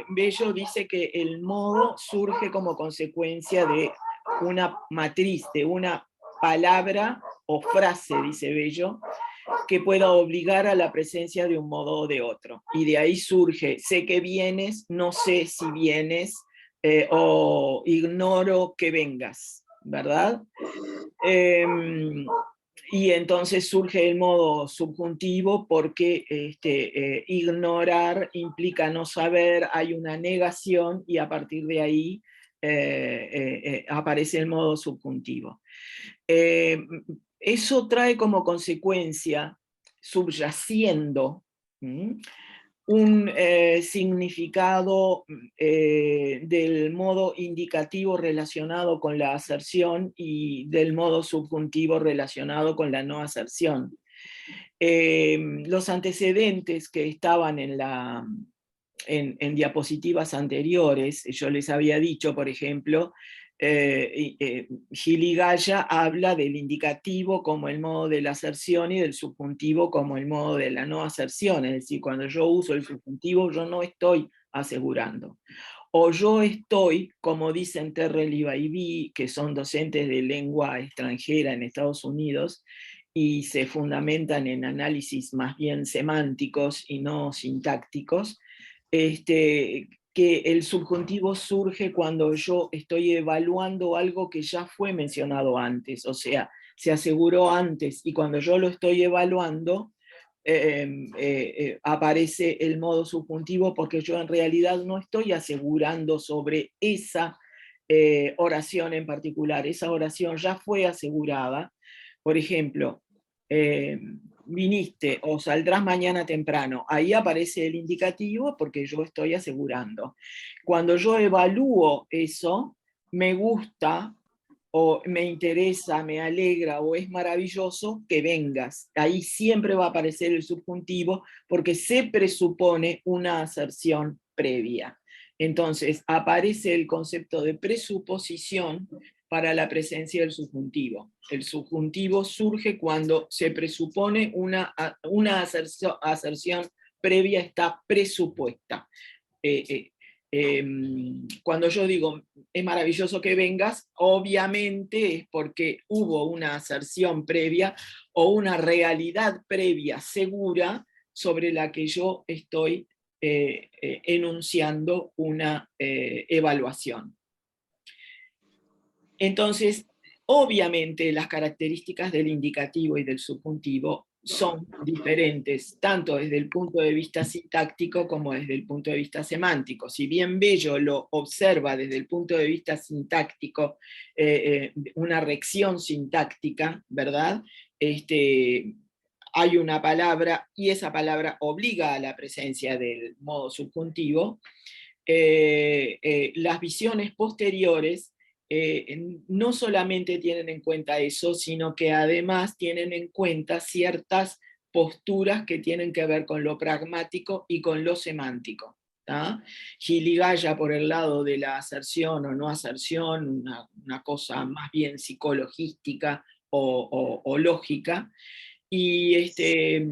Bello dice que el modo surge como consecuencia de una matriz, de una palabra o frase, dice Bello, que pueda obligar a la presencia de un modo o de otro. Y de ahí surge, sé que vienes, no sé si vienes, o ignoro que vengas, ¿verdad? Y entonces surge el modo subjuntivo porque ignorar implica no saber, hay una negación y a partir de ahí aparece el modo subjuntivo. Eso trae como consecuencia, subyaciendo, un significado del modo indicativo relacionado con la aserción y del modo subjuntivo relacionado con la no aserción. Los antecedentes que estaban en diapositivas anteriores, yo les había dicho, por ejemplo, Gil y Gaya habla del indicativo como el modo de la aserción y del subjuntivo como el modo de la no aserción, es decir, cuando yo uso el subjuntivo yo no estoy asegurando. O yo estoy, como dicen Terrell y Baibi, que son docentes de lengua extranjera en Estados Unidos, y se fundamentan en análisis más bien semánticos y no sintácticos, que el subjuntivo surge cuando yo estoy evaluando algo que ya fue mencionado antes, o sea, se aseguró antes, y cuando yo lo estoy evaluando, aparece el modo subjuntivo porque yo en realidad no estoy asegurando sobre esa oración en particular, esa oración ya fue asegurada. Por ejemplo, eh, viniste o saldrás mañana temprano, ahí aparece el indicativo porque yo estoy asegurando. Cuando yo evalúo eso, me gusta o me interesa, me alegra o es maravilloso que vengas. Ahí siempre va a aparecer el subjuntivo porque se presupone una aserción previa. Entonces aparece el concepto de presuposición para la presencia del subjuntivo. El subjuntivo surge cuando se presupone una aserción previa, está presupuesta. Eh, eh, Cuando yo digo es maravilloso que vengas, obviamente es porque hubo una aserción previa o una realidad previa segura sobre la que yo estoy enunciando una evaluación. Entonces, obviamente las características del indicativo y del subjuntivo son diferentes, tanto desde el punto de vista sintáctico como desde el punto de vista semántico. Si bien Bello lo observa desde el punto de vista sintáctico, una rección sintáctica, ¿verdad? Hay una palabra y esa palabra obliga a la presencia del modo subjuntivo. Las visiones posteriores no solamente tienen en cuenta eso, sino que además tienen en cuenta ciertas posturas que tienen que ver con lo pragmático y con lo semántico. Gil y Gaya por el lado de la aserción o no aserción, una cosa más bien psicologística o lógica, y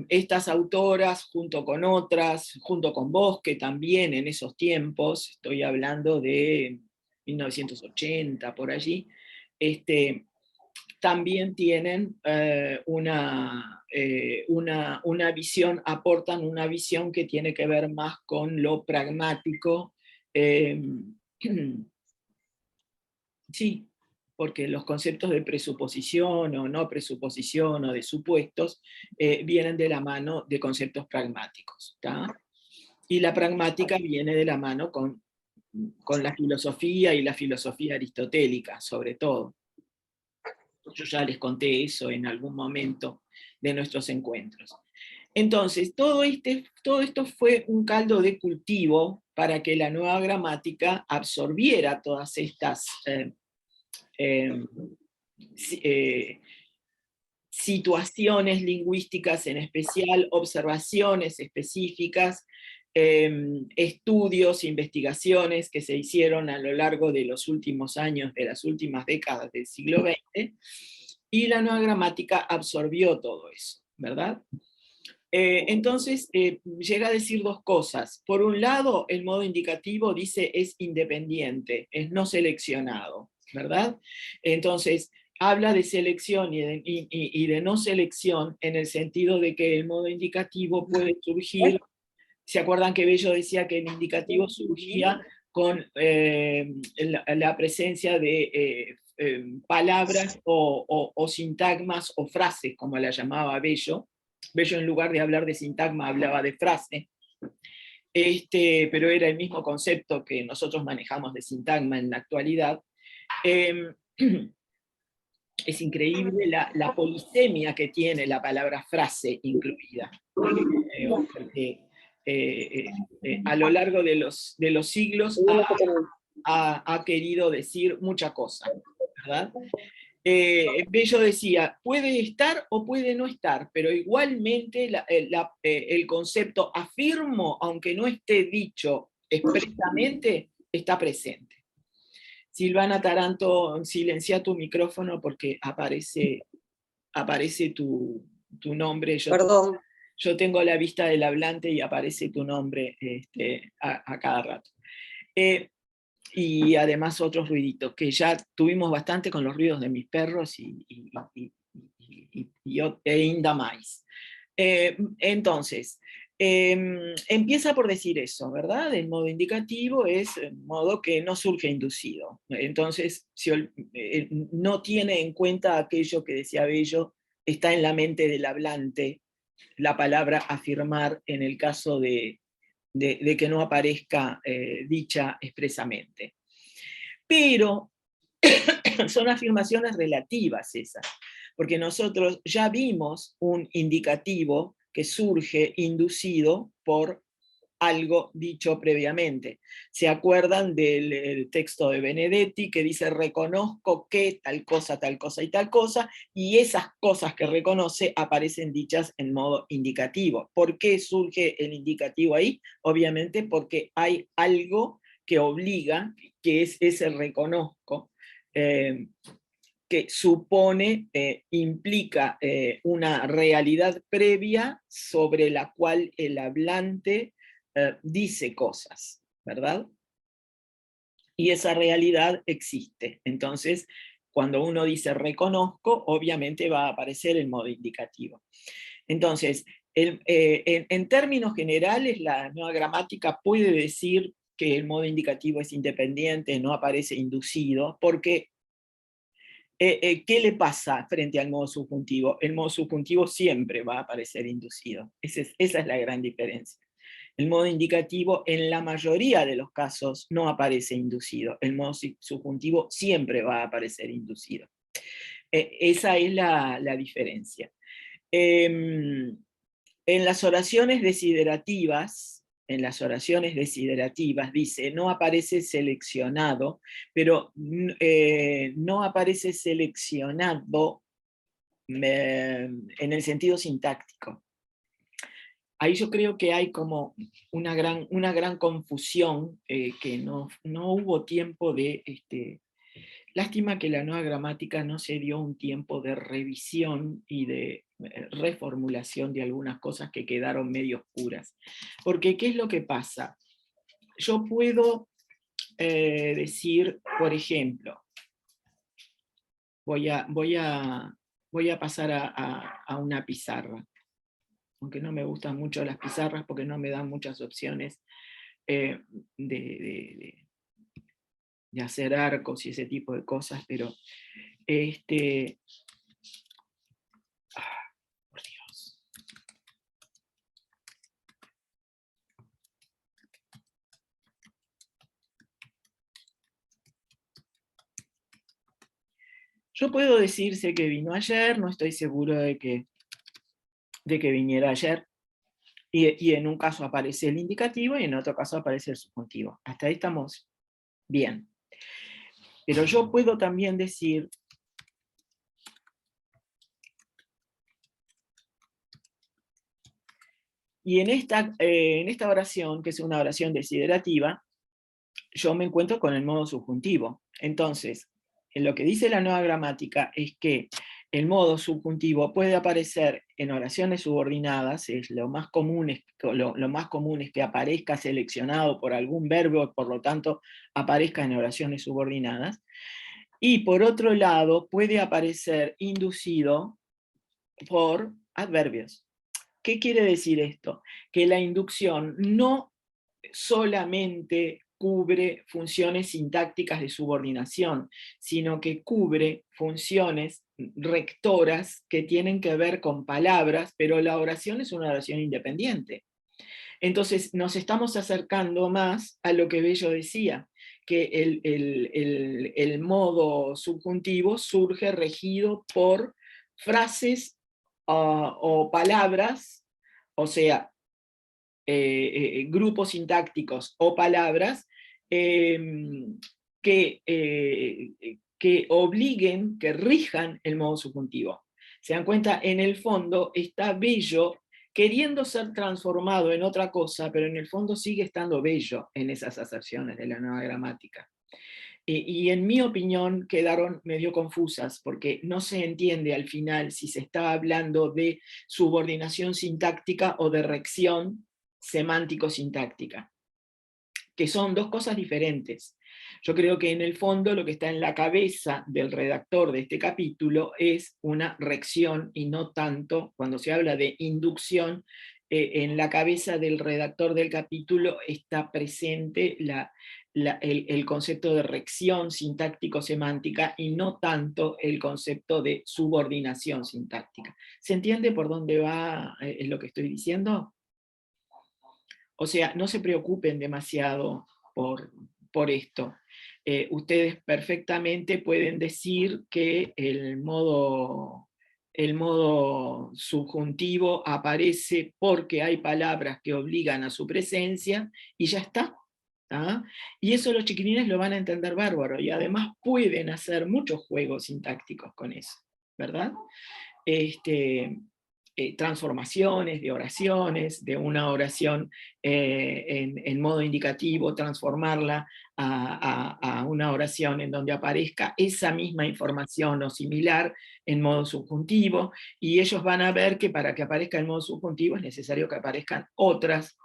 estas autoras, junto con otras, junto con Bosque también en esos tiempos, estoy hablando de 1980 por allí, también tienen una visión, aportan una visión que tiene que ver más con lo pragmático. eh, Sí, porque los conceptos de presuposición o no presuposición o de supuestos vienen de la mano de conceptos pragmáticos. Y la pragmática viene de la mano con la filosofía y la filosofía aristotélica, sobre todo. Yo ya les conté eso en algún momento de nuestros encuentros. Entonces, todo esto fue un caldo de cultivo para que la nueva gramática absorbiera todas estas eh, eh, situaciones lingüísticas en especial, observaciones específicas, estudios, investigaciones que se hicieron a lo largo de los últimos años, de las últimas décadas del siglo XX, y la nueva gramática absorbió todo eso, ¿verdad? Entonces, llega a decir dos cosas. Por un lado, el modo indicativo dice es independiente, es no seleccionado, ¿verdad? Entonces, habla de selección y de no selección en el sentido de que el modo indicativo puede surgir. ¿Se acuerdan que Bello decía que el indicativo surgía con la presencia de palabras o sintagmas o frases, como la llamaba Bello? Bello, en lugar de hablar de sintagma, hablaba de frase. Pero era el mismo concepto que nosotros manejamos de sintagma en la actualidad. Es increíble la polisemia que tiene la palabra frase incluida. Porque a lo largo de los siglos ha querido decir mucha cosa, ¿verdad? Bello decía, puede estar o puede no estar, pero igualmente el concepto afirmo, aunque no esté dicho expresamente, está presente. Silvana Taranto, silencia tu micrófono porque aparece tu nombre. Perdón. Yo tengo la vista del hablante y aparece tu nombre a cada rato. Y además otros ruiditos, que ya tuvimos bastante con los ruidos de mis perros e ainda más. Entonces, empieza por decir eso, ¿verdad? El modo indicativo es el modo que no surge inducido. Entonces, no tiene en cuenta aquello que decía Bello, está en la mente del hablante, la palabra afirmar en el caso de que no aparezca dicha expresamente. Pero son afirmaciones relativas esas, porque nosotros ya vimos un indicativo que surge inducido por algo dicho previamente. ¿Se acuerdan del texto de Benedetti que dice reconozco que tal cosa y tal cosa, y esas cosas que reconoce aparecen dichas en modo indicativo? ¿Por qué surge el indicativo ahí? Obviamente porque hay algo que obliga, que es ese reconozco, que supone, implica una realidad previa sobre la cual el hablante dice cosas, ¿verdad? Y esa realidad existe. Entonces, cuando uno dice reconozco, obviamente va a aparecer el modo indicativo. Entonces, en términos generales, la nueva gramática puede decir que el modo indicativo es independiente, no aparece inducido, porque ¿qué le pasa frente al modo subjuntivo? El modo subjuntivo siempre va a aparecer inducido. Esa es la gran diferencia. El modo indicativo en la mayoría de los casos no aparece inducido. El modo subjuntivo siempre va a aparecer inducido. Esa es la diferencia. En las oraciones desiderativas, dice, no aparece seleccionado, pero no aparece seleccionado en el sentido sintáctico. Ahí yo creo que hay como una gran confusión que no hubo tiempo de... lástima que la nueva gramática no se dio un tiempo de revisión y de reformulación de algunas cosas que quedaron medio oscuras. Porque, ¿qué es lo que pasa? Yo puedo decir, por ejemplo, voy a pasar a una pizarra, aunque no me gustan mucho las pizarras porque no me dan muchas opciones de hacer arcos y ese tipo de cosas, pero por Dios. Yo puedo decirse que vino ayer, no estoy seguro de que viniera ayer, y en un caso aparece el indicativo y en otro caso aparece el subjuntivo. Hasta ahí estamos bien. Pero yo puedo también decir y en esta oración, que es una oración desiderativa, yo me encuentro con el modo subjuntivo. Entonces, lo que dice la nueva gramática es que el modo subjuntivo puede aparecer en oraciones subordinadas, lo más común es que aparezca seleccionado por algún verbo, por lo tanto aparezca en oraciones subordinadas, y por otro lado puede aparecer inducido por adverbios. ¿Qué quiere decir esto? Que la inducción no solamente cubre funciones sintácticas de subordinación, sino que cubre funciones rectoras que tienen que ver con palabras, pero la oración es una oración independiente. Entonces nos estamos acercando más a lo que Bello decía, que el modo subjuntivo surge regido por frases o palabras, o sea, grupos sintácticos o palabras que obliguen, que rijan el modo subjuntivo. Se dan cuenta, en el fondo está Bello queriendo ser transformado en otra cosa, pero en el fondo sigue estando Bello en esas aserciones de la nueva gramática. Y en mi opinión quedaron medio confusas, porque no se entiende al final si se está hablando de subordinación sintáctica o de rección semántico-sintáctica, que son dos cosas diferentes. Yo creo que en el fondo lo que está en la cabeza del redactor de este capítulo es una rección y no tanto, cuando se habla de inducción, en la cabeza del redactor del capítulo está presente el concepto de rección sintáctico-semántica y no tanto el concepto de subordinación sintáctica. ¿Se entiende por dónde va lo que estoy diciendo? O sea, no se preocupen demasiado por esto. Ustedes perfectamente pueden decir que el modo subjuntivo aparece porque hay palabras que obligan a su presencia y ya está. ¿Ah? Y eso los chiquilines lo van a entender bárbaro y además pueden hacer muchos juegos sintácticos con eso, ¿verdad? Transformaciones de oraciones, de una oración en modo indicativo, transformarla a una oración en donde aparezca esa misma información o similar en modo subjuntivo, y ellos van a ver que para que aparezca en modo subjuntivo es necesario que aparezcan otras,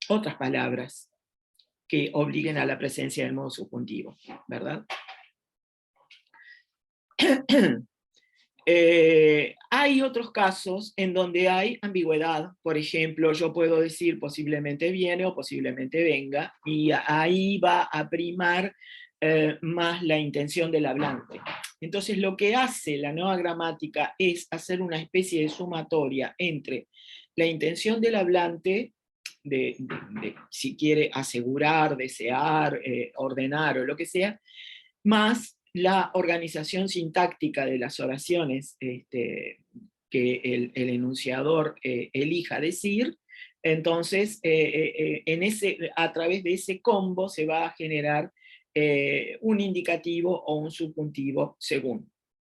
otras palabras que obliguen a la presencia del modo subjuntivo, ¿verdad? Hay otros casos en donde hay ambigüedad. Por ejemplo, yo puedo decir posiblemente viene o posiblemente venga, y ahí va a primar más la intención del hablante. Entonces lo que hace la nueva gramática es hacer una especie de sumatoria entre la intención del hablante, si quiere asegurar, desear, ordenar o lo que sea, más la organización sintáctica de las oraciones que el enunciador elija decir. Entonces, a través de ese combo se va a generar un indicativo o un subjuntivo según.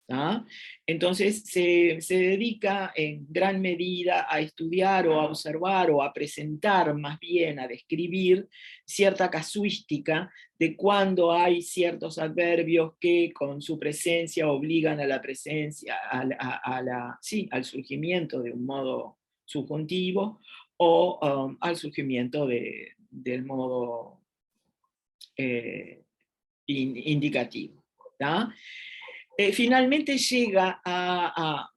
¿Ah? Entonces se dedica en gran medida a estudiar o a observar o a presentar, más bien a describir cierta casuística de cuando hay ciertos adverbios que con su presencia obligan a la presencia, sí, al surgimiento de un modo subjuntivo o al surgimiento del modo indicativo. ¿tá? Finalmente llega a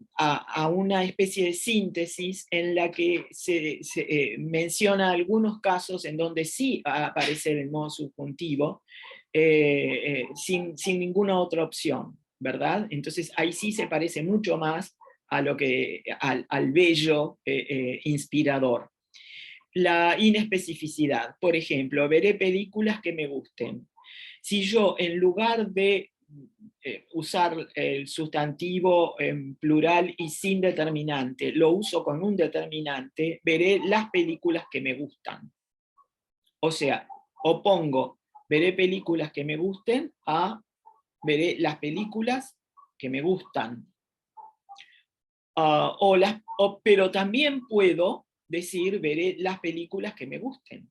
una especie de síntesis en la que se menciona algunos casos en donde sí va a aparecer el modo subjuntivo sin ninguna otra opción, ¿verdad? Entonces ahí sí se parece mucho más a al bello inspirador. La inespecificidad, por ejemplo, veré películas que me gusten. Si yo en lugar de usar el sustantivo en plural y sin determinante, lo uso con un determinante, veré las películas que me gustan. O sea, opongo veré películas que me gusten a veré las películas que me gustan. Pero también puedo decir veré las películas que me gusten.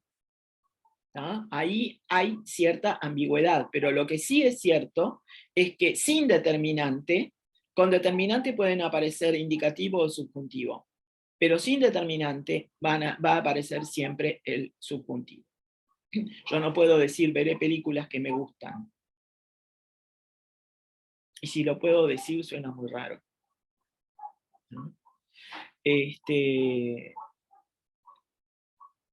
¿tá? Ahí hay cierta ambigüedad, pero lo que sí es cierto es que sin determinante, con determinante pueden aparecer indicativo o subjuntivo, pero sin determinante va a aparecer siempre el subjuntivo. Yo no puedo decir veré películas que me gustan. Y si lo puedo decir suena muy raro, ¿no?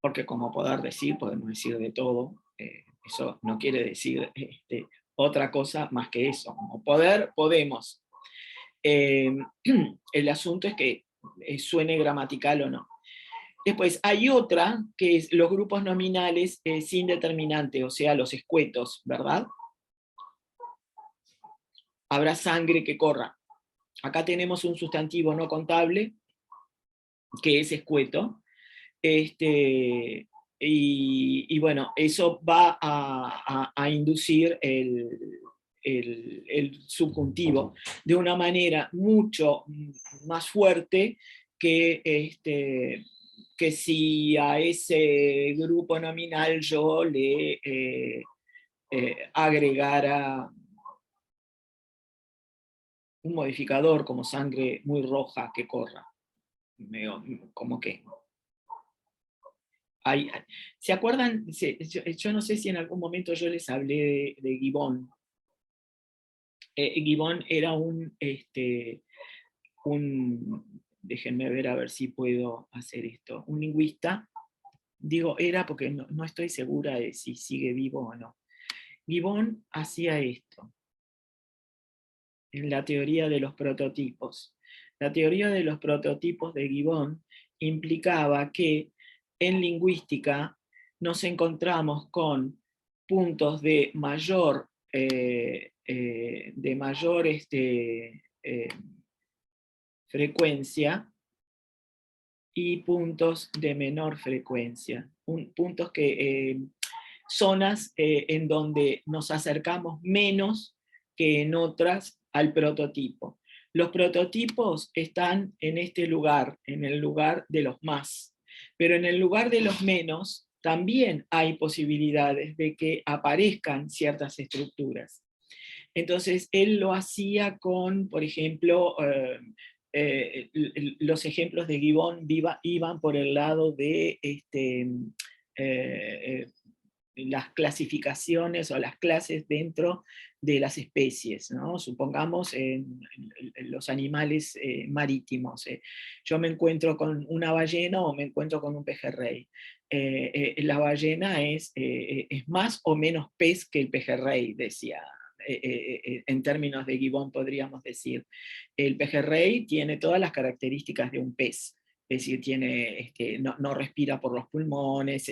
Porque como poder decir, podemos decir de todo. Eso no quiere decir otra cosa más que eso. Como poder, podemos. El asunto es que suene gramatical o no. Después hay otra, que es los grupos nominales sin determinante, o sea, los escuetos, ¿verdad? Habrá sangre que corra. Acá tenemos un sustantivo no contable, que es escueto, y bueno, eso va a inducir el subjuntivo de una manera mucho más fuerte que si a ese grupo nominal yo le agregara un modificador como sangre muy roja que corra. Como que ¿se acuerdan? Yo no sé si en algún momento yo les hablé de Gibbon. Gibbon era déjenme ver a ver si puedo hacer esto, un lingüista, digo era porque no estoy segura de si sigue vivo o no. Gibbon hacía esto, en la teoría de los prototipos. La teoría de los prototipos de Gibbon implicaba que en lingüística nos encontramos con puntos de mayor, frecuencia y puntos de menor frecuencia. Puntos zonas en donde nos acercamos menos que en otras al prototipo. Los prototipos están en este lugar, en el lugar de los más, pero en el lugar de los menos también hay posibilidades de que aparezcan ciertas estructuras. Entonces, él lo hacía con, por ejemplo, los ejemplos de Gibbon iban por el lado de eh, las clasificaciones o las clases dentro de las especies, ¿no? Supongamos en los animales marítimos. Yo me encuentro con una ballena o me encuentro con un pejerrey. La ballena es más o menos pez que el pejerrey, decía. En términos de Gibbon podríamos decir. El pejerrey tiene todas las características de un pez. Es decir, no respira por los pulmones,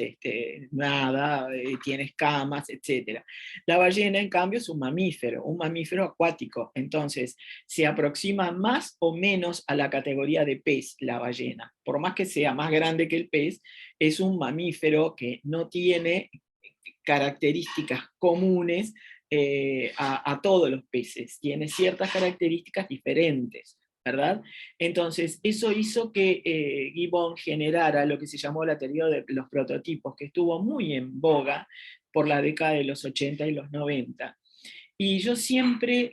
nada, tiene escamas, etc. La ballena, en cambio, es un mamífero acuático, entonces se aproxima más o menos a la categoría de pez la ballena. Por más que sea más grande que el pez, es un mamífero que no tiene características comunes a todos los peces, tiene ciertas características diferentes, ¿verdad? Entonces, eso hizo que Gibbon generara lo que se llamó la teoría de los prototipos, que estuvo muy en boga por la década de los 80 y los 90. Y yo siempre,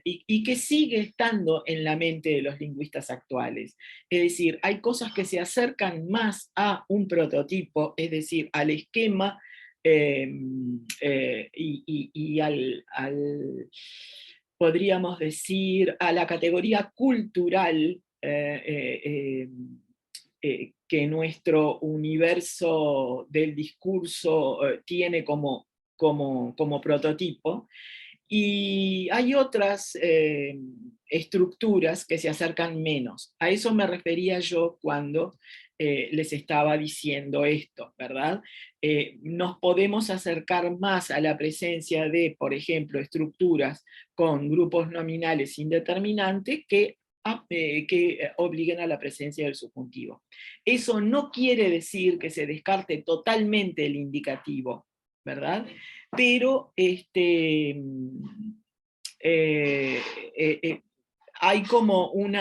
y que sigue estando en la mente de los lingüistas actuales. Es decir, hay cosas que se acercan más a un prototipo, es decir, al esquema y podríamos decir, a la categoría cultural que nuestro universo del discurso tiene como prototipo, y hay otras estructuras que se acercan menos. A eso me refería yo cuando les estaba diciendo esto, ¿verdad? Nos podemos acercar más a la presencia de, por ejemplo, estructuras con grupos nominales indeterminantes que obliguen a la presencia del subjuntivo. Eso no quiere decir que se descarte totalmente el indicativo, ¿verdad? Pero eh, eh, hay como un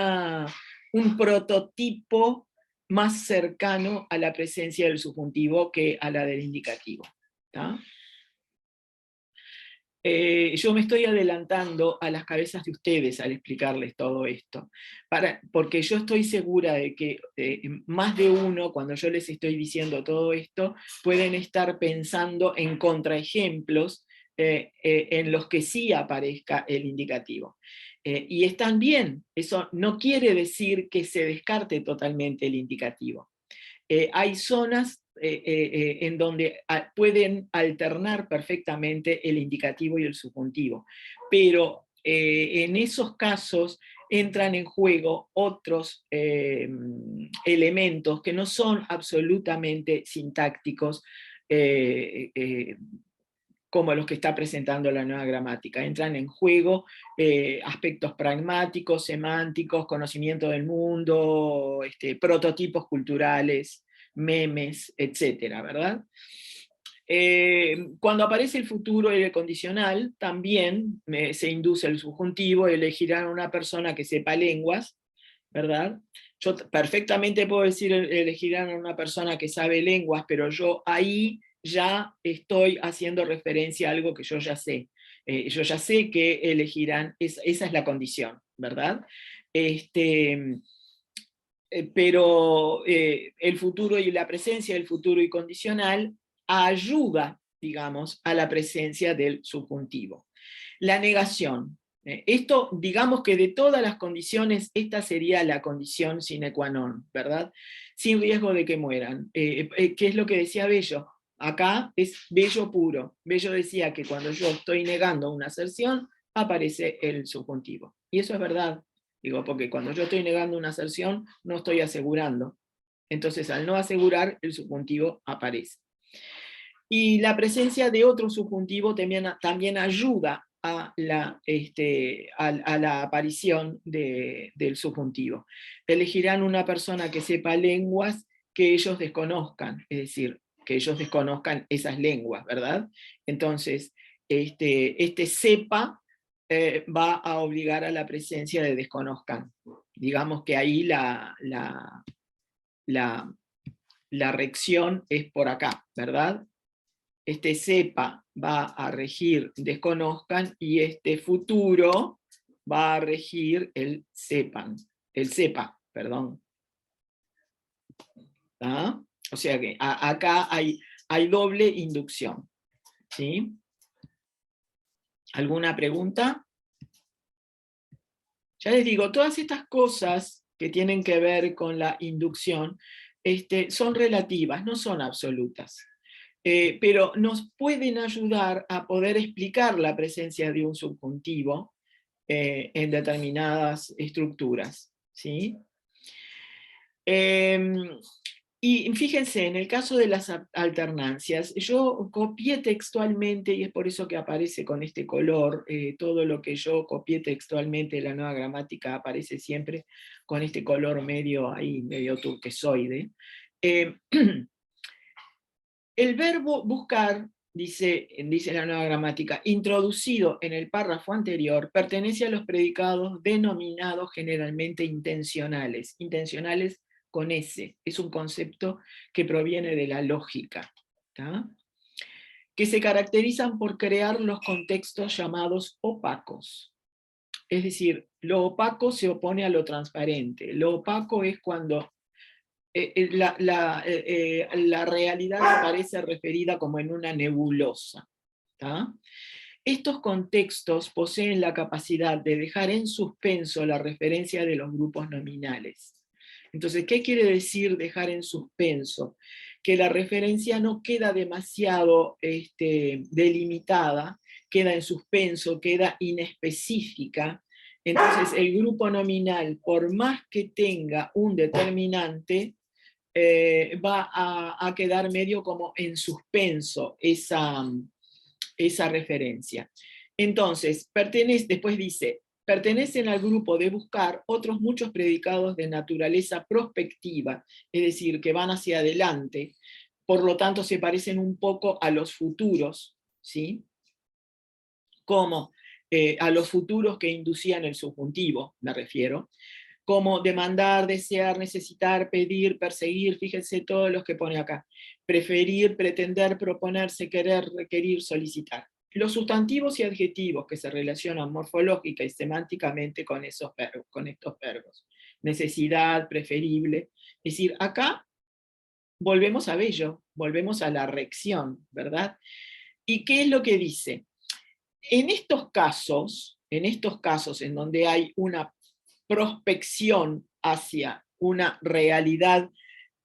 prototipo más cercano a la presencia del subjuntivo que a la del indicativo. ¿tá? Yo me estoy adelantando a las cabezas de ustedes al explicarles todo esto, porque yo estoy segura de que más de uno, cuando yo les estoy diciendo todo esto, pueden estar pensando en contraejemplos en los que sí aparezca el indicativo. Y están bien, eso no quiere decir que se descarte totalmente el indicativo. Hay zonas en donde pueden alternar perfectamente el indicativo y el subjuntivo, pero en esos casos entran en juego otros elementos que no son absolutamente sintácticos, como los que está presentando la nueva gramática. Entran en juego aspectos pragmáticos, semánticos, conocimiento del mundo, prototipos culturales, memes, etcétera, ¿verdad? Cuando aparece el futuro y el condicional, también se induce el subjuntivo, elegirán a una persona que sepa lenguas, ¿verdad? Yo perfectamente puedo decir elegirán a una persona que sabe lenguas, pero yo ahí ya estoy haciendo referencia a algo que yo ya sé. Yo ya sé que elegirán, esa es la condición, ¿verdad? Pero el futuro y la presencia del futuro y condicional ayuda, digamos, a la presencia del subjuntivo. La negación. Esto, digamos que de todas las condiciones, esta sería la condición sine qua non, ¿verdad? Sin riesgo de que mueran. ¿Qué es lo que decía Bello? Acá es Bello puro. Bello decía que cuando yo estoy negando una aserción, aparece el subjuntivo. Y eso es verdad. Digo, porque cuando yo estoy negando una aserción, no estoy asegurando. Entonces, al no asegurar, el subjuntivo aparece. Y la presencia de otro subjuntivo también ayuda a la aparición del subjuntivo. Elegirán una persona que sepa lenguas que ellos desconozcan, es decir, que ellos desconozcan esas lenguas, ¿verdad? Entonces, sepa va a obligar a la presencia de desconozcan. Digamos que ahí la rección es por acá, ¿verdad? Sepa va a regir desconozcan y futuro va a regir el sepa, perdón. ¿Ah? O sea que acá hay doble inducción. ¿Sí? ¿Alguna pregunta? Ya les digo, todas estas cosas que tienen que ver con la inducción son relativas, no son absolutas. Pero nos pueden ayudar a poder explicar la presencia de un subjuntivo en determinadas estructuras. ¿Sí? Y fíjense, en el caso de las alternancias, yo copié textualmente, y es por eso que aparece con este color, todo lo que yo copié textualmente de la nueva gramática aparece siempre con este color medio ahí, medio turquesoide. El verbo buscar, dice la nueva gramática, introducido en el párrafo anterior, pertenece a los predicados denominados generalmente intencionales. Intencionales con S, es un concepto que proviene de la lógica, ¿tá? Que se caracterizan por crear los contextos llamados opacos. Es decir, lo opaco se opone a lo transparente. Lo opaco es cuando la realidad aparece referida como en una nebulosa. ¿Tá? Estos contextos poseen la capacidad de dejar en suspenso la referencia de los grupos nominales. Entonces, ¿qué quiere decir dejar en suspenso? Que la referencia no queda demasiado delimitada, queda en suspenso, queda inespecífica. Entonces, el grupo nominal, por más que tenga un determinante, va a quedar medio como en suspenso esa referencia. Entonces, después dice, pertenecen al grupo de buscar otros muchos predicados de naturaleza prospectiva, es decir, que van hacia adelante, por lo tanto se parecen un poco a los futuros, ¿sí? Como a los futuros que inducían el subjuntivo, me refiero, como demandar, desear, necesitar, pedir, perseguir, fíjense todos los que pone acá. Preferir, pretender, proponerse, querer, requerir, solicitar. Los sustantivos y adjetivos que se relacionan morfológica y semánticamente con estos verbos. Necesidad, preferible. Es decir, acá volvemos a Bello, volvemos a la rección, ¿verdad? ¿Y qué es lo que dice? En estos casos en donde hay una prospección hacia una realidad,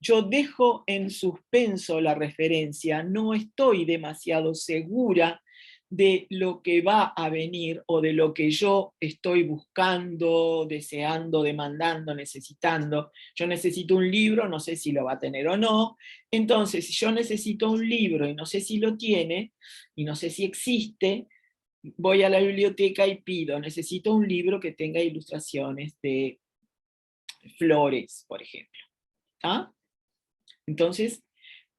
yo dejo en suspenso la referencia, no estoy demasiado segura de lo que va a venir o de lo que yo estoy buscando, deseando, demandando, necesitando. Yo necesito un libro, no sé si lo va a tener o no. Entonces, si yo necesito un libro y no sé si lo tiene, y no sé si existe, voy a la biblioteca y pido, necesito un libro que tenga ilustraciones de flores, por ejemplo. ¿Ah? Entonces,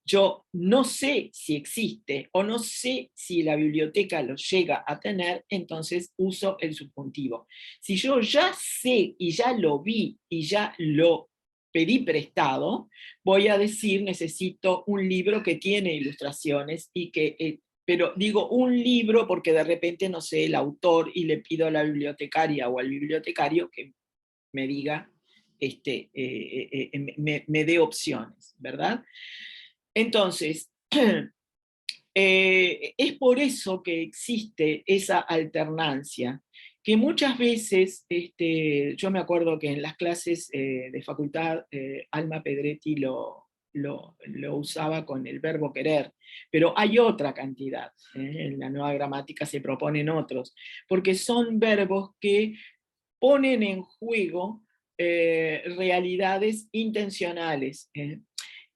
yo no sé si existe o no sé si la biblioteca lo llega a tener, entonces uso el subjuntivo. Si yo ya sé y ya lo vi y ya lo pedí prestado, voy a decir necesito un libro que tiene ilustraciones y que... pero digo un libro porque de repente no sé el autor y le pido a la bibliotecaria o al bibliotecario que me diga, me dé opciones, ¿verdad? Entonces, es por eso que existe esa alternancia, que muchas veces, yo me acuerdo que en las clases de facultad, Alma Pedretti lo usaba con el verbo querer, pero hay otra cantidad, en la nueva gramática se proponen otros, porque son verbos que ponen en juego realidades intencionales.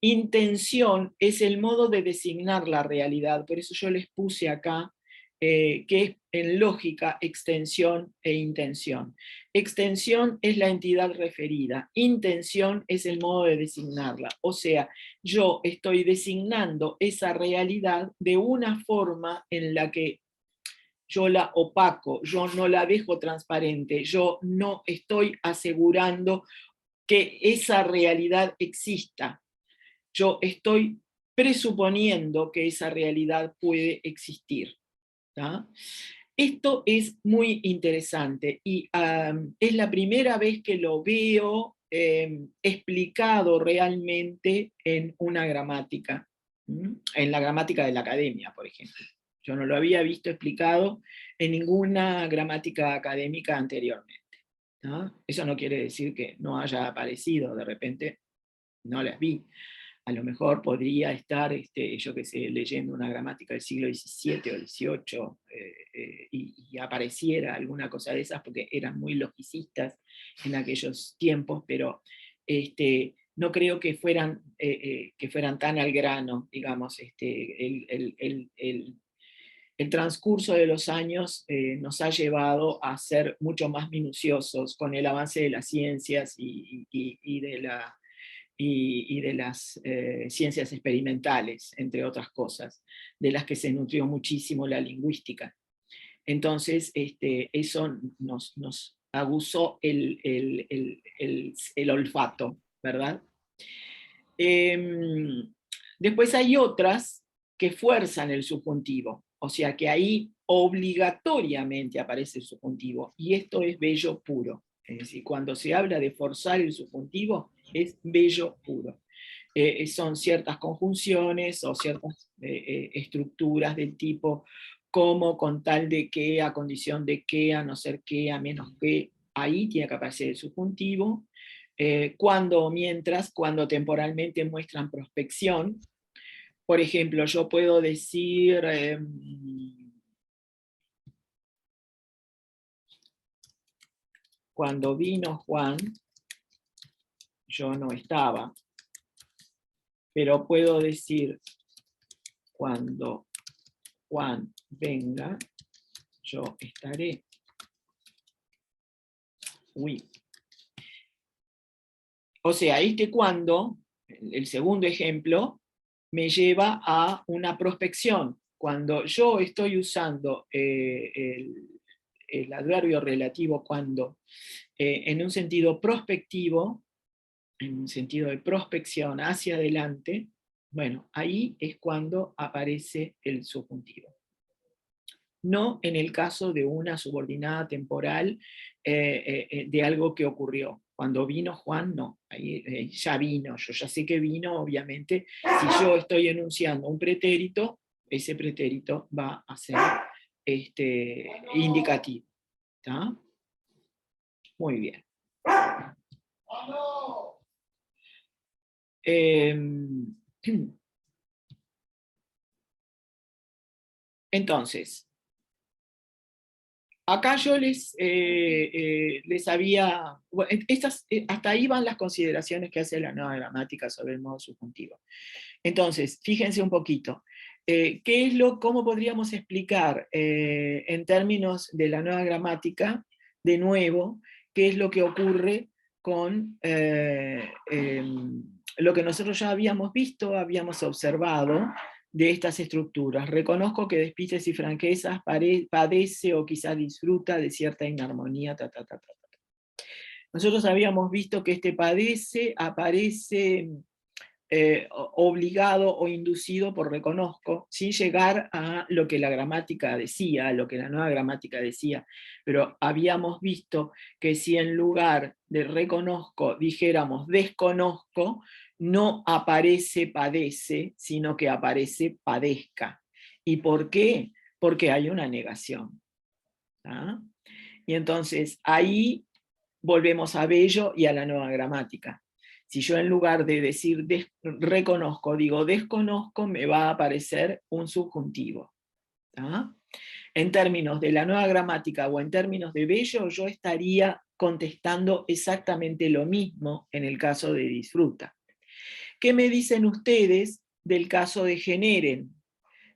Intención es el modo de designar la realidad, por eso yo les puse acá que es en lógica extensión e intención. Extensión es la entidad referida, intención es el modo de designarla, o sea, yo estoy designando esa realidad de una forma en la que yo la opaco, yo no la dejo transparente, yo no estoy asegurando que esa realidad exista. Yo estoy presuponiendo que esa realidad puede existir. ¿tá? Esto es muy interesante y es la primera vez que lo veo explicado realmente en una gramática, en la gramática de la academia, por ejemplo. Yo no lo había visto explicado en ninguna gramática académica anteriormente. ¿tá? Eso no quiere decir que no haya aparecido, de repente no las vi. A lo mejor podría estar, yo qué sé, leyendo una gramática del siglo XVII o XVIII y apareciera alguna cosa de esas, porque eran muy logicistas en aquellos tiempos, pero no creo que fueran tan al grano, digamos, el transcurso de los años nos ha llevado a ser mucho más minuciosos con el avance de las ciencias y de las ciencias experimentales, entre otras cosas, de las que se nutrió muchísimo la lingüística. Entonces, eso nos aguzó el olfato, ¿verdad? Después hay otras que fuerzan el subjuntivo, o sea que ahí obligatoriamente aparece el subjuntivo, y esto es bello puro. Es decir, cuando se habla de forzar el subjuntivo, es bello puro. Son ciertas conjunciones o ciertas estructuras del tipo como, con tal de que, a condición de que, a no ser que, a menos que, ahí tiene que aparecer el subjuntivo. Cuando temporalmente muestran prospección. Por ejemplo, yo puedo decir, cuando vino Juan, yo no estaba, pero puedo decir, cuando Juan venga, yo estaré. Uy. O sea, cuando, el segundo ejemplo, me lleva a una prospección. Cuando yo estoy usando el adverbio relativo cuando en un sentido prospectivo, en un sentido de prospección hacia adelante, bueno, ahí es cuando aparece el subjuntivo. No en el caso de una subordinada temporal de algo que ocurrió. Cuando vino Juan, no, ahí ya vino, yo ya sé que vino, obviamente, si yo estoy enunciando un pretérito, ese pretérito va a ser indicativo. ¿Está? Muy bien. Entonces, acá yo les había, bueno, hasta ahí van las consideraciones que hace la nueva gramática sobre el modo subjuntivo. Entonces, fíjense un poquito. ¿Cómo podríamos explicar en términos de la nueva gramática, de nuevo, qué es lo que ocurre con lo que nosotros ya habíamos visto, habíamos observado de estas estructuras? Reconozco que despistes y franquezas padece o quizá disfruta de cierta inarmonía, Nosotros habíamos visto que este padece aparece obligado o inducido por reconozco, sin llegar a lo que la gramática decía, a lo que la nueva gramática decía, pero habíamos visto que si en lugar de reconozco dijéramos desconozco, no aparece padece, sino que aparece padezca. ¿Y por qué? Porque hay una negación. ¿Ah? Y entonces ahí volvemos a Bello y a la nueva gramática. Si yo en lugar de decir reconozco, digo desconozco, me va a aparecer un subjuntivo. ¿Ah? En términos de la nueva gramática o en términos de Bello, yo estaría contestando exactamente lo mismo en el caso de disfruta. ¿Qué me dicen ustedes del caso de generen?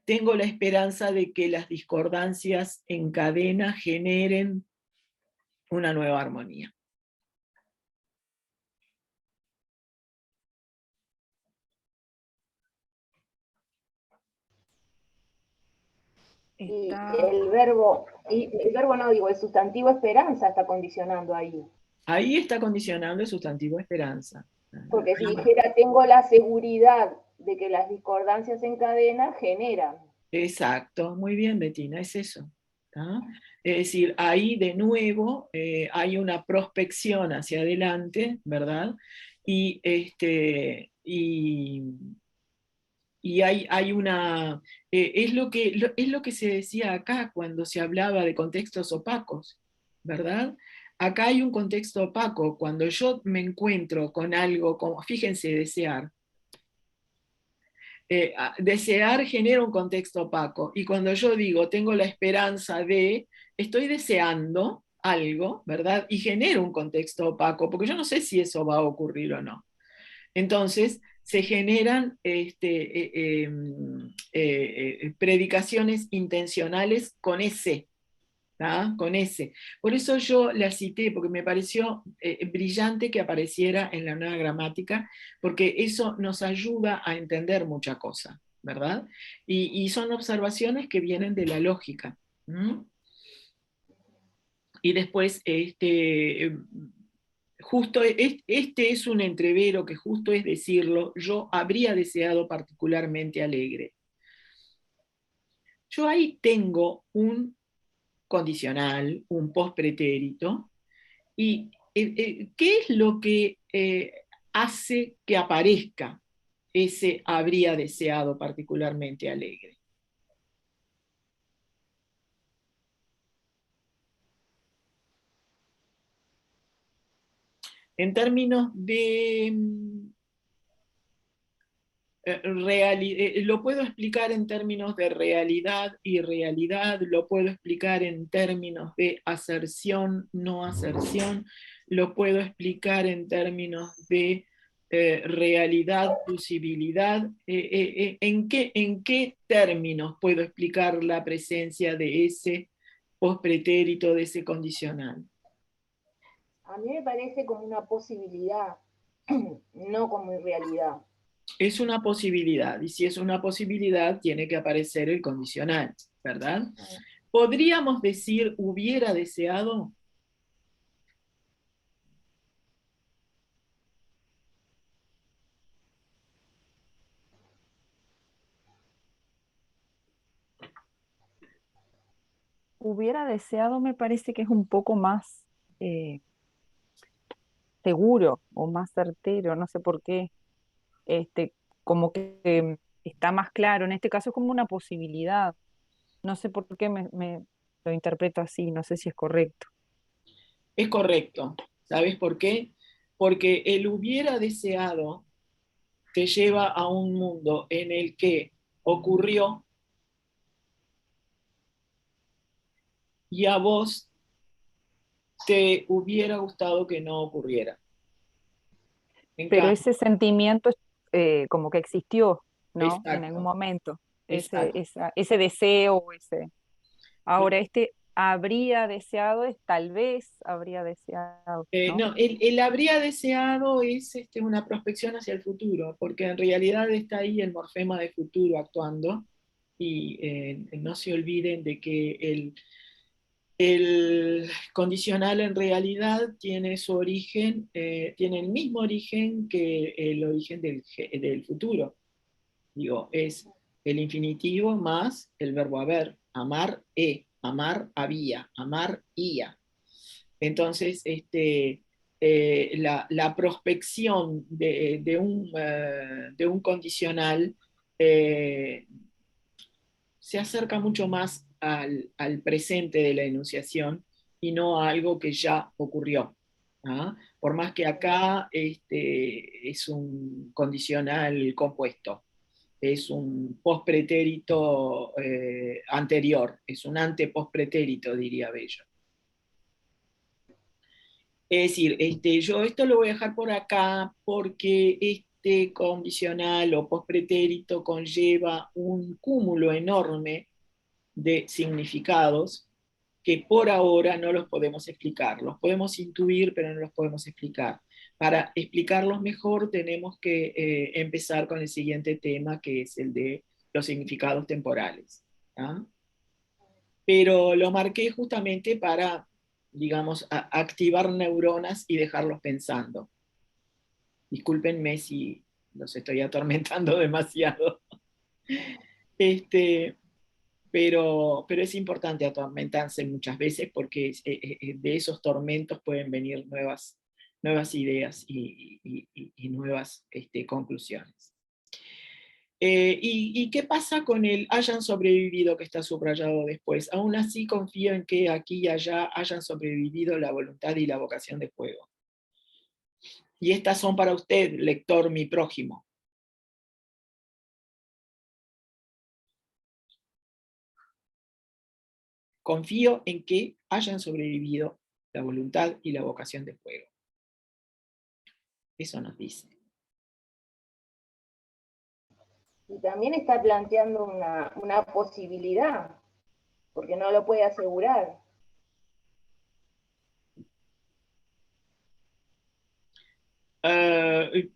Tengo la esperanza de que las discordancias en cadena generen una nueva armonía. Y el verbo no, digo, el sustantivo esperanza está condicionando ahí. Ahí está condicionando el sustantivo esperanza. Porque si dijera tengo la seguridad de que las discordancias en cadena generan. Exacto, muy bien, Bettina, es eso. ¿Tá? Es decir, ahí de nuevo hay una prospección hacia adelante, ¿verdad? Y, hay una... es lo que se decía acá cuando se hablaba de contextos opacos, ¿verdad? Acá hay un contexto opaco. Cuando yo me encuentro con algo como, fíjense, desear. Desear genera un contexto opaco. Y cuando yo digo, tengo la esperanza de, estoy deseando algo, ¿verdad? Y genero un contexto opaco, porque yo no sé si eso va a ocurrir o no. Entonces, se generan predicaciones intencionales con ese. Con ese. Por eso yo la cité, porque me pareció brillante que apareciera en la nueva gramática, porque eso nos ayuda a entender mucha cosa, ¿verdad? Y son observaciones que vienen de la lógica. Y después, justo este es un entrevero que justo es decirlo, yo habría deseado particularmente alegre. Yo ahí tengo un condicional, un pospretérito, y ¿qué es lo que hace que aparezca ese habría deseado particularmente alegre? En términos de lo puedo explicar en términos de realidad y realidad, lo puedo explicar en términos de aserción, no aserción, lo puedo explicar en términos de realidad, posibilidad. ¿En qué términos puedo explicar la presencia de ese pospretérito, de ese condicional? A mí me parece como una posibilidad, no como realidad. Es una posibilidad, y si es una posibilidad, tiene que aparecer el condicional, ¿verdad? ¿Podríamos decir hubiera deseado? Hubiera deseado, me parece que es un poco más eh, seguro o más certero, no sé por qué, como que está más claro. En este caso es como una posibilidad. No sé por qué me lo interpreto así, no sé si es correcto. Es correcto. ¿Sabes por qué? Porque el hubiera deseado te lleva a un mundo en el que ocurrió y a vos te hubiera gustado que no ocurriera. En Pero cambio, ese sentimiento como que existió, ¿no? En algún exacto, momento, exacto. ese deseo, ese. Ahora, habría deseado es tal vez habría deseado, ¿no? No, el habría deseado es una prospección hacia el futuro, porque en realidad está ahí el morfema de futuro actuando, y no se olviden de que el condicional en realidad tiene su origen, tiene el mismo origen que el origen del futuro. Digo, es el infinitivo más el verbo haber, amar había, amar ia. Entonces, la prospección de un condicional eh, se acerca mucho más al presente de la enunciación y no a algo que ya ocurrió. ¿Ah? Por más que acá es un condicional compuesto, es un pospretérito anterior, es un ante-pospretérito, diría Bello. Es decir, yo esto lo voy a dejar por acá porque este condicional o pospretérito conlleva un cúmulo enorme de significados que por ahora no los podemos explicar. Los podemos intuir, pero no los podemos explicar. Para explicarlos mejor tenemos que empezar con el siguiente tema, que es el de los significados temporales. ¿Ah? Pero lo marqué justamente para, digamos, activar neuronas y dejarlos pensando. Discúlpenme si los estoy atormentando demasiado. Este, pero es importante atormentarse muchas veces porque de esos tormentos pueden venir nuevas ideas y nuevas conclusiones. ¿Y qué pasa con el hayan sobrevivido que está subrayado después? Aún así confío en que aquí y allá hayan sobrevivido la voluntad y la vocación de fuego. Y estas son para usted, lector, mi prójimo. Confío en que hayan sobrevivido la voluntad y la vocación de fuego. Eso nos dice. Y también está planteando una posibilidad, porque no lo puede asegurar.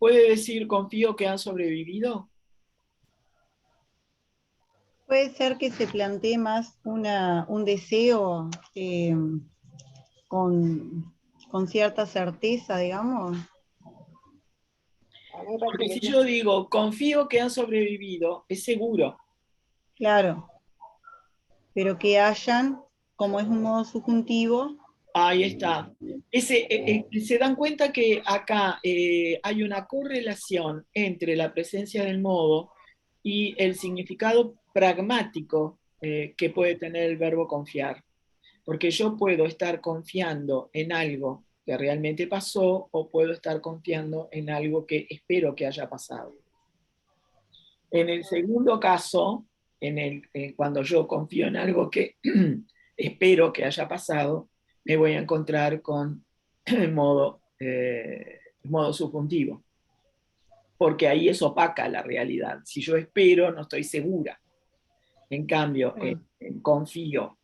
¿Puede decir confío que han sobrevivido? Puede ser que se plantee más un deseo con, con cierta certeza, digamos. A mí me parece Porque que si sí. yo digo confío que han sobrevivido, es seguro. Claro, pero que hayan, como es un modo subjuntivo, Ahí está. Se dan cuenta que acá hay una correlación entre la presencia del modo y el significado pragmático que puede tener el verbo confiar. Porque yo puedo estar confiando en algo que realmente pasó o puedo estar confiando en algo que espero que haya pasado. En el segundo caso, cuando yo confío en algo que espero que haya pasado, me voy a encontrar con modo subjuntivo, porque ahí es opaca la realidad. Si yo espero, no estoy segura. En cambio, confío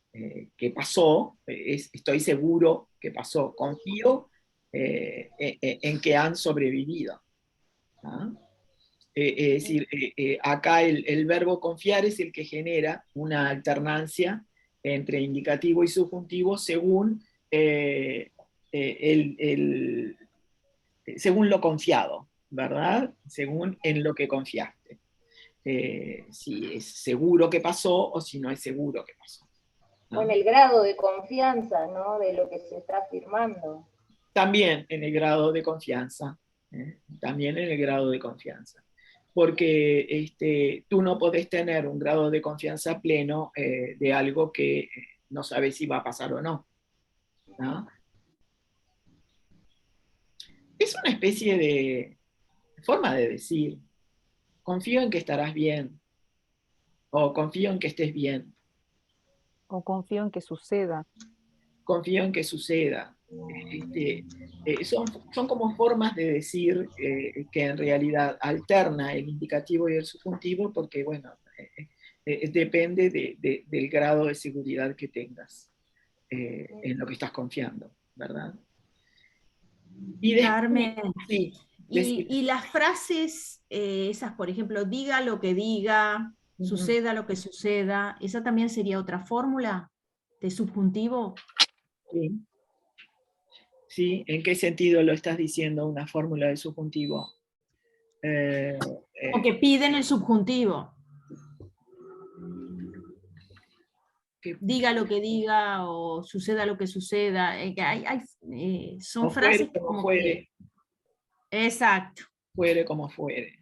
que pasó, estoy seguro que pasó. Confío en que han sobrevivido. ¿Ah? Es decir, acá el verbo confiar es el que genera una alternancia entre indicativo y subjuntivo según, según lo confiado, ¿verdad? Según en lo que confiaste. Si es seguro que pasó o si no es seguro que pasó, ¿no? O en el grado de confianza, ¿no? De lo que se está afirmando. También en el grado de confianza, también en el grado de confianza. Porque tú no podés tener un grado de confianza pleno de algo que no sabes si va a pasar o no, ¿no? Es una especie de forma de decir, confío en que estarás bien, o confío en que estés bien, O confío en que suceda. confío en que suceda. Son como formas de decir que en realidad alterna el indicativo y el subjuntivo porque, bueno, depende del grado de seguridad que tengas en lo que estás confiando, ¿verdad? Y después, Carmen, sí, y las frases, esas, por ejemplo, diga lo que diga, suceda lo que suceda, ¿esa también sería otra fórmula de subjuntivo? sí, sí, ¿en qué sentido lo estás diciendo una fórmula de subjuntivo? O que piden el subjuntivo. Que Diga lo que diga o suceda lo que suceda. Son o fuere frases que como como fuere, que... Exacto. fuere como fuere.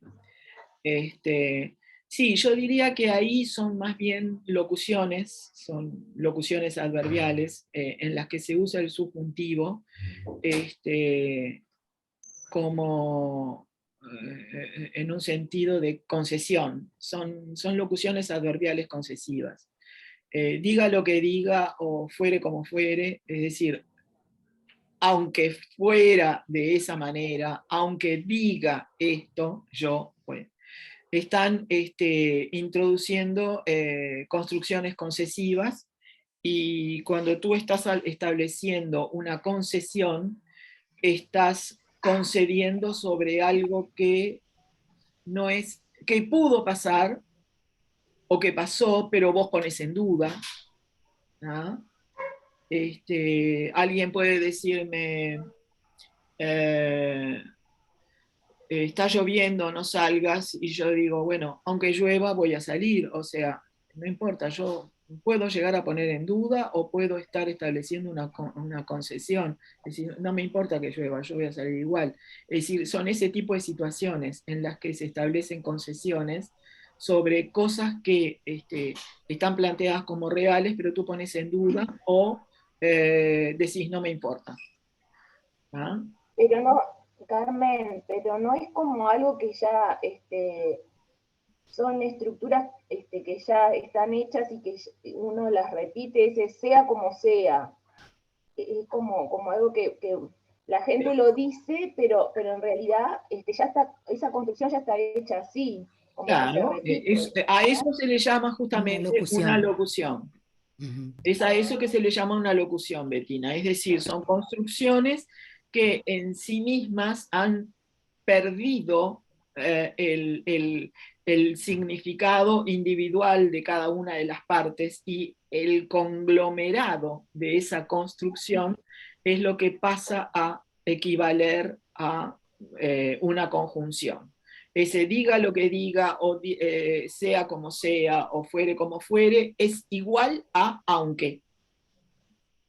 Sí, yo diría que ahí son más bien son locuciones adverbiales en las que se usa el subjuntivo como en un sentido de concesión. Son locuciones adverbiales concesivas. Diga lo que diga o fuere como fuere, es decir, aunque fuera de esa manera, aunque diga esto, yo, pues, están introduciendo construcciones concesivas y cuando tú estás estableciendo una concesión, estás concediendo sobre algo que no es, que pudo pasar o que pasó, pero vos pones en duda, ¿no? Alguien puede decirme, eh, está lloviendo, no salgas, y yo digo, bueno, aunque llueva voy a salir, o sea, no importa, yo puedo llegar a poner en duda o puedo estar estableciendo una concesión, es decir, no me importa que llueva, yo voy a salir igual. Es decir, son ese tipo de situaciones en las que se establecen concesiones sobre cosas que están planteadas como reales, pero tú pones en duda o decís no me importa. ¿Ah? Pero no, Carmen, pero no es como algo que ya son estructuras que ya están hechas y que uno las repite, ese sea como sea. Es como algo que la gente lo dice, pero en realidad ya está, esa construcción ya está hecha así, como que se Claro, repite. a eso se le llama Una justamente una locución. locución. Ujú. Es a eso que se le llama una locución, Bettina. Es decir, son construcciones que en sí mismas han perdido el significado individual de cada una de las partes y el conglomerado de esa construcción es lo que pasa a equivaler a una conjunción. Ese diga lo que diga, o sea como sea, o fuere como fuere, es igual a aunque.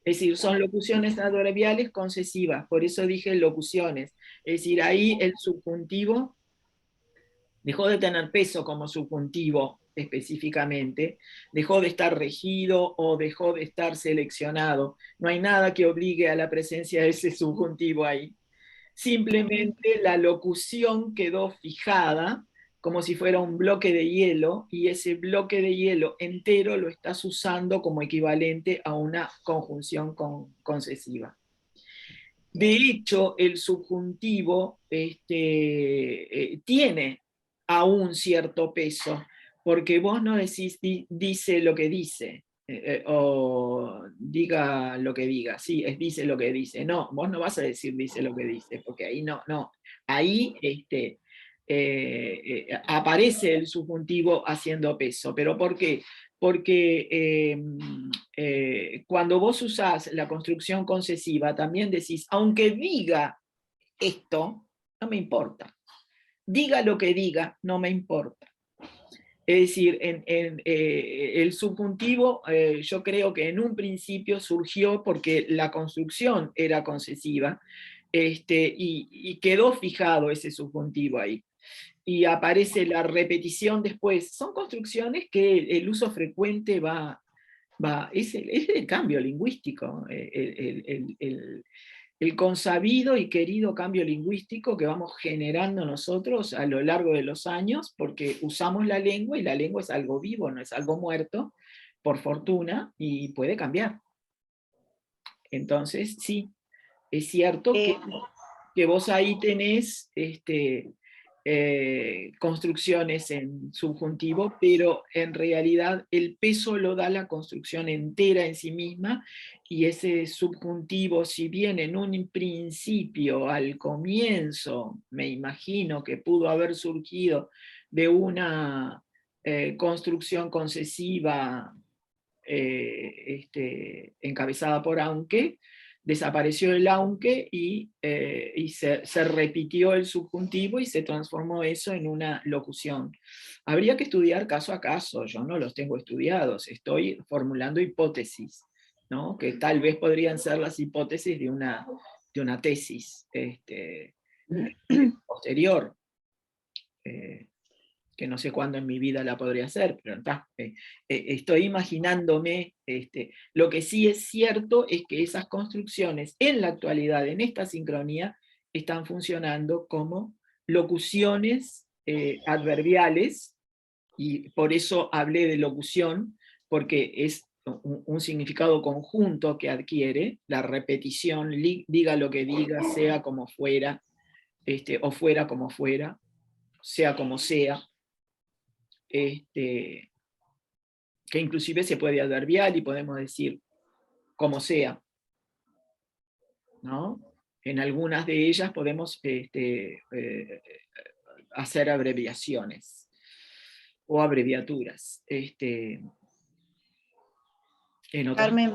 Es decir, son locuciones adverbiales concesivas, por eso dije locuciones. Es decir, ahí el subjuntivo dejó de tener peso como subjuntivo específicamente, dejó de estar regido o dejó de estar seleccionado. No hay nada que obligue a la presencia de ese subjuntivo ahí. Simplemente la locución quedó fijada como si fuera un bloque de hielo y ese bloque de hielo entero lo estás usando como equivalente a una conjunción concesiva. De hecho, el subjuntivo tiene aún cierto peso, porque vos no decís dice lo que dice, o diga lo que diga, sí, es dice lo que dice. No, vos no vas a decir dice lo que dice, porque ahí no. Ahí aparece el subjuntivo haciendo peso. ¿Pero por qué? Porque cuando vos usás la construcción concesiva, también decís, aunque diga esto, no me importa. Diga lo que diga, no me importa. Es decir, el subjuntivo yo creo que en un principio surgió porque la construcción era concesiva, y quedó fijado ese subjuntivo ahí. Y aparece la repetición después. Son construcciones que el uso frecuente es el cambio lingüístico, el consabido y querido cambio lingüístico que vamos generando nosotros a lo largo de los años, porque usamos la lengua, y la lengua es algo vivo, no es algo muerto, por fortuna, y puede cambiar. Entonces, sí, es cierto que vos ahí tenés construcciones en subjuntivo, pero en realidad el peso lo da la construcción entera en sí misma, y ese subjuntivo, si bien en un principio, al comienzo, me imagino que pudo haber surgido de una construcción concesiva encabezada por aunque, desapareció el aunque y se repitió el subjuntivo y se transformó eso en una locución. Habría que estudiar caso a caso, yo no los tengo estudiados, estoy formulando hipótesis, ¿no? Que tal vez podrían ser las hipótesis de una tesis posterior. Que no sé cuándo en mi vida la podría hacer, pero estoy imaginándome. Lo que sí es cierto es que esas construcciones en la actualidad, en esta sincronía, están funcionando como locuciones adverbiales, y por eso hablé de locución, porque es un significado conjunto que adquiere la repetición, diga lo que diga, sea como fuera, o fuera como fuera, sea como sea, que inclusive se puede adverbial y podemos decir como sea, ¿no? En algunas de ellas podemos hacer abreviaciones o abreviaturas. En otras... Carmen,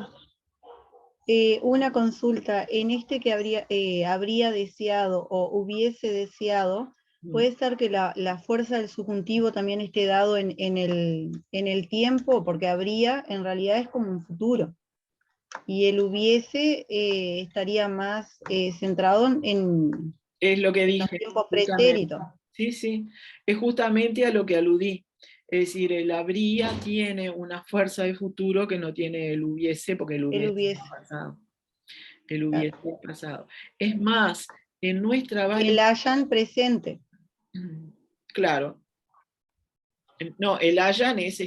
una consulta, en este que habría deseado o hubiese deseado, ¿puede ser que la fuerza del subjuntivo también esté dado en el tiempo? Porque habría, en realidad es como un futuro, y el hubiese estaría más centrado en es lo que los dije. tiempos pretéritos. Sí, sí, es justamente a lo que aludí. Es decir, el habría tiene una fuerza de futuro que no tiene el hubiese, porque el hubiese es pasado. El hubiese es pasado. Es más, en nuestra variedad... El hayan presente. Claro. No, el hayan es,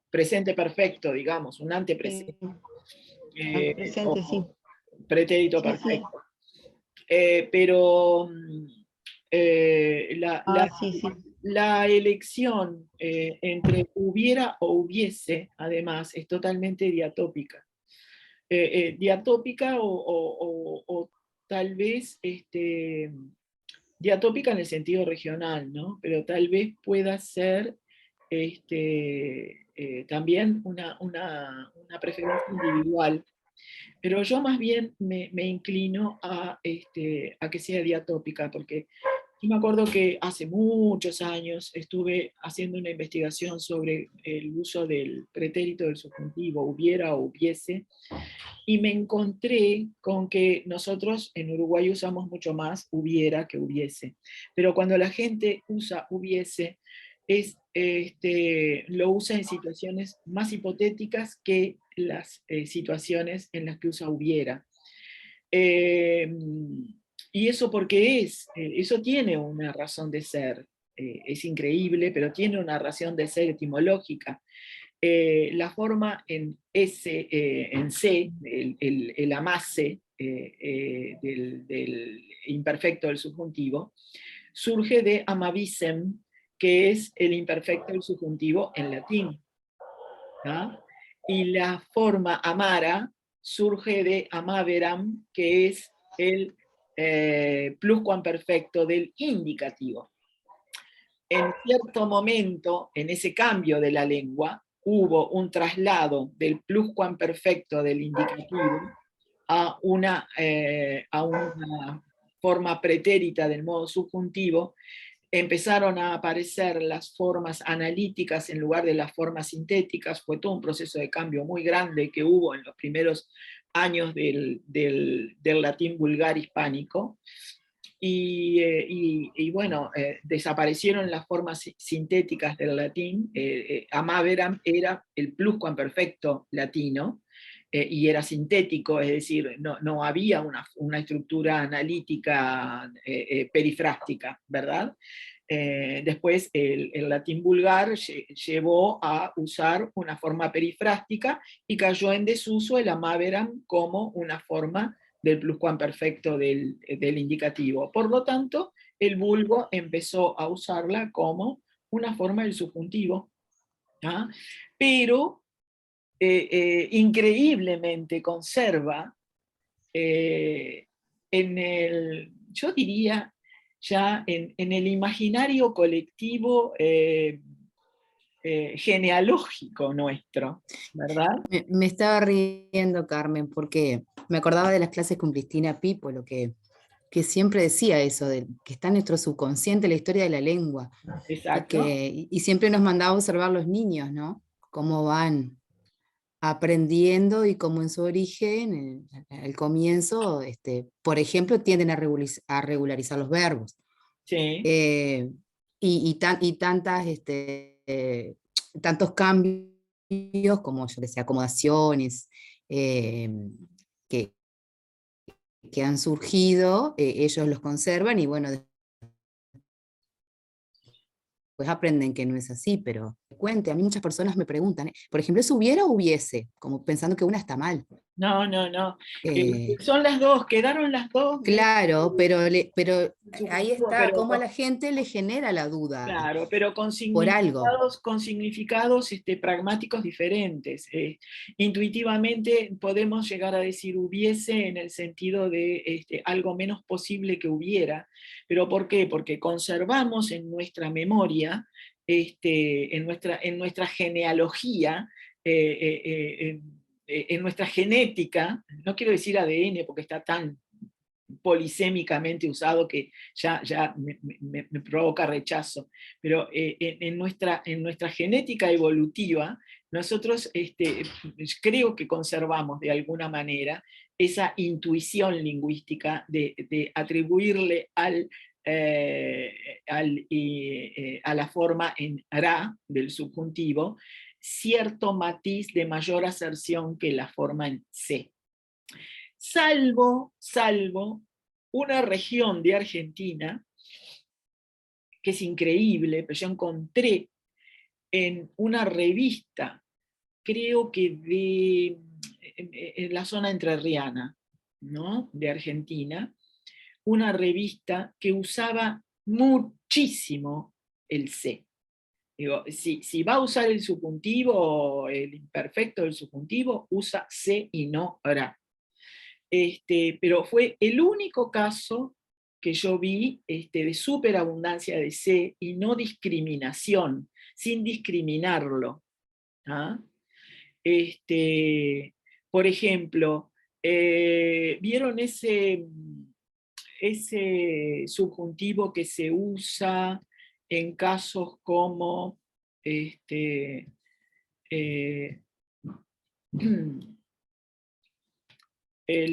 presente perfecto, digamos, un antepresente. Presente, sí. Pretérito Sí, perfecto. sí. Pero Sí, sí. la elección entre hubiera o hubiese, además, es totalmente diatópica. Diatópica o tal vez diatópica en el sentido regional, ¿no? Pero tal vez pueda ser también una preferencia individual. Pero yo más bien me inclino a que sea diatópica, porque yo me acuerdo que hace muchos años estuve haciendo una investigación sobre el uso del pretérito del subjuntivo, hubiera o hubiese, y me encontré con que nosotros en Uruguay usamos mucho más hubiera que hubiese. Pero cuando la gente usa hubiese, lo usa en situaciones más hipotéticas que las situaciones en las que usa hubiera. ¿Y eso por qué es? Eso tiene una razón de ser. Es increíble, pero tiene una razón de ser etimológica. La forma en C, el amase del imperfecto del subjuntivo, surge de amavissem, que es el imperfecto del subjuntivo en latín. ¿Ah? Y la forma amara surge de amaveram, que es el pluscuamperfecto del indicativo. En cierto momento, en ese cambio de la lengua, hubo un traslado del pluscuamperfecto del indicativo a una forma pretérita del modo subjuntivo. Empezaron a aparecer las formas analíticas en lugar de las formas sintéticas. Fue todo un proceso de cambio muy grande que hubo en los primeros años del latín vulgar hispánico. Y bueno, desaparecieron las formas sintéticas del latín. Amaveram era el pluscuamperfecto latino, y era sintético, es decir, no había una estructura analítica perifrástica, ¿verdad? Después el latín vulgar llevó a usar una forma perifrástica y cayó en desuso el amaveram como una forma del pluscuamperfecto del indicativo. Por lo tanto, el vulgo empezó a usarla como una forma del subjuntivo, ¿ah? Pero increíblemente conserva yo diría, ya en el imaginario colectivo genealógico nuestro, ¿verdad? Me estaba riendo, Carmen, porque me acordaba de las clases con Cristina Pipolo, que siempre decía eso, de que está en nuestro subconsciente la historia de la lengua. Exacto. Y siempre nos mandaba a observar los niños, ¿no? Cómo van aprendiendo y cómo en su origen, al comienzo, por ejemplo, tienden a regularizar los verbos. Sí. Tantos cambios como, yo decía, acomodaciones que han surgido, ellos los conservan y bueno, después aprenden que no es así, pero cuente, a mí muchas personas me preguntan, por ejemplo, ¿es hubiera o hubiese? Como pensando que una está mal. No. Son las dos, quedaron las dos. Claro, pero ahí está, pero cómo a la gente le genera la duda. Claro, pero por algo. con significados pragmáticos diferentes. Intuitivamente podemos llegar a decir hubiese en el sentido de algo menos posible que hubiera. ¿Pero por qué? Porque conservamos en nuestra memoria, en nuestra genealogía, en nuestra genética, no quiero decir ADN porque está tan polisémicamente usado que ya me provoca rechazo, pero en nuestra genética evolutiva, nosotros creo que conservamos de alguna manera esa intuición lingüística de atribuirle a la forma en ra del subjuntivo cierto matiz de mayor aserción que la forma en c. Salvo una región de Argentina, que es increíble, pero yo encontré en una revista, creo que en la zona entrerriana, ¿no?, de Argentina, una revista que usaba muchísimo el C. Digo, si va a usar el subjuntivo, el imperfecto del subjuntivo, usa C y no ra. Pero fue el único caso que yo vi de superabundancia de C y no discriminación, sin discriminarlo. ¿Ah? Por ejemplo, ¿vieron ese subjuntivo que se usa en casos como el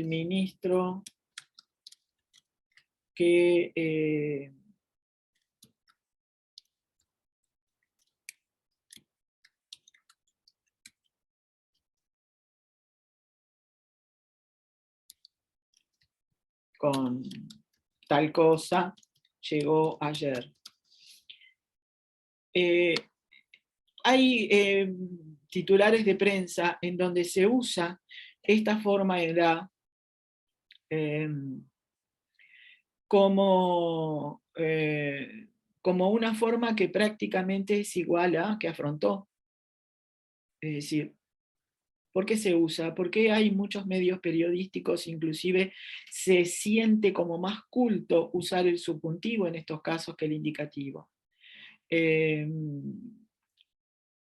ministro que con tal cosa llegó ayer? Hay titulares de prensa en donde se usa esta forma de edad como una forma que prácticamente es igual a que afrontó. Es decir, ¿Por qué se usa? Porque hay muchos medios periodísticos, inclusive se siente como más culto usar el subjuntivo en estos casos que el indicativo. Eh,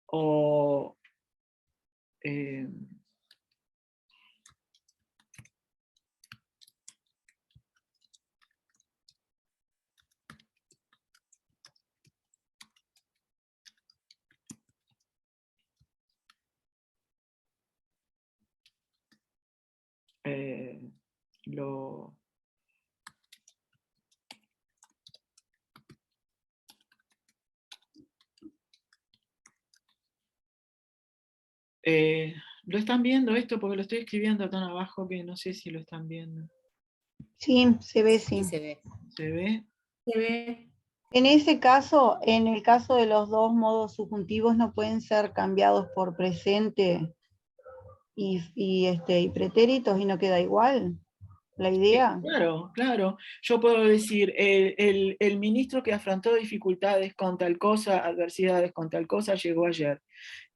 o eh, lo... ¿Lo están viendo esto? Porque lo estoy escribiendo tan abajo que no sé si lo están viendo. Sí, se ve, Sí, sí. se ve. ¿Se ve? Se ve. En ese caso, en el caso de los dos modos subjuntivos, no pueden ser cambiados por presente y pretéritos y no queda igual la idea. Claro, claro. Yo puedo decir, el ministro que afrontó dificultades con tal cosa, adversidades con tal cosa, llegó ayer.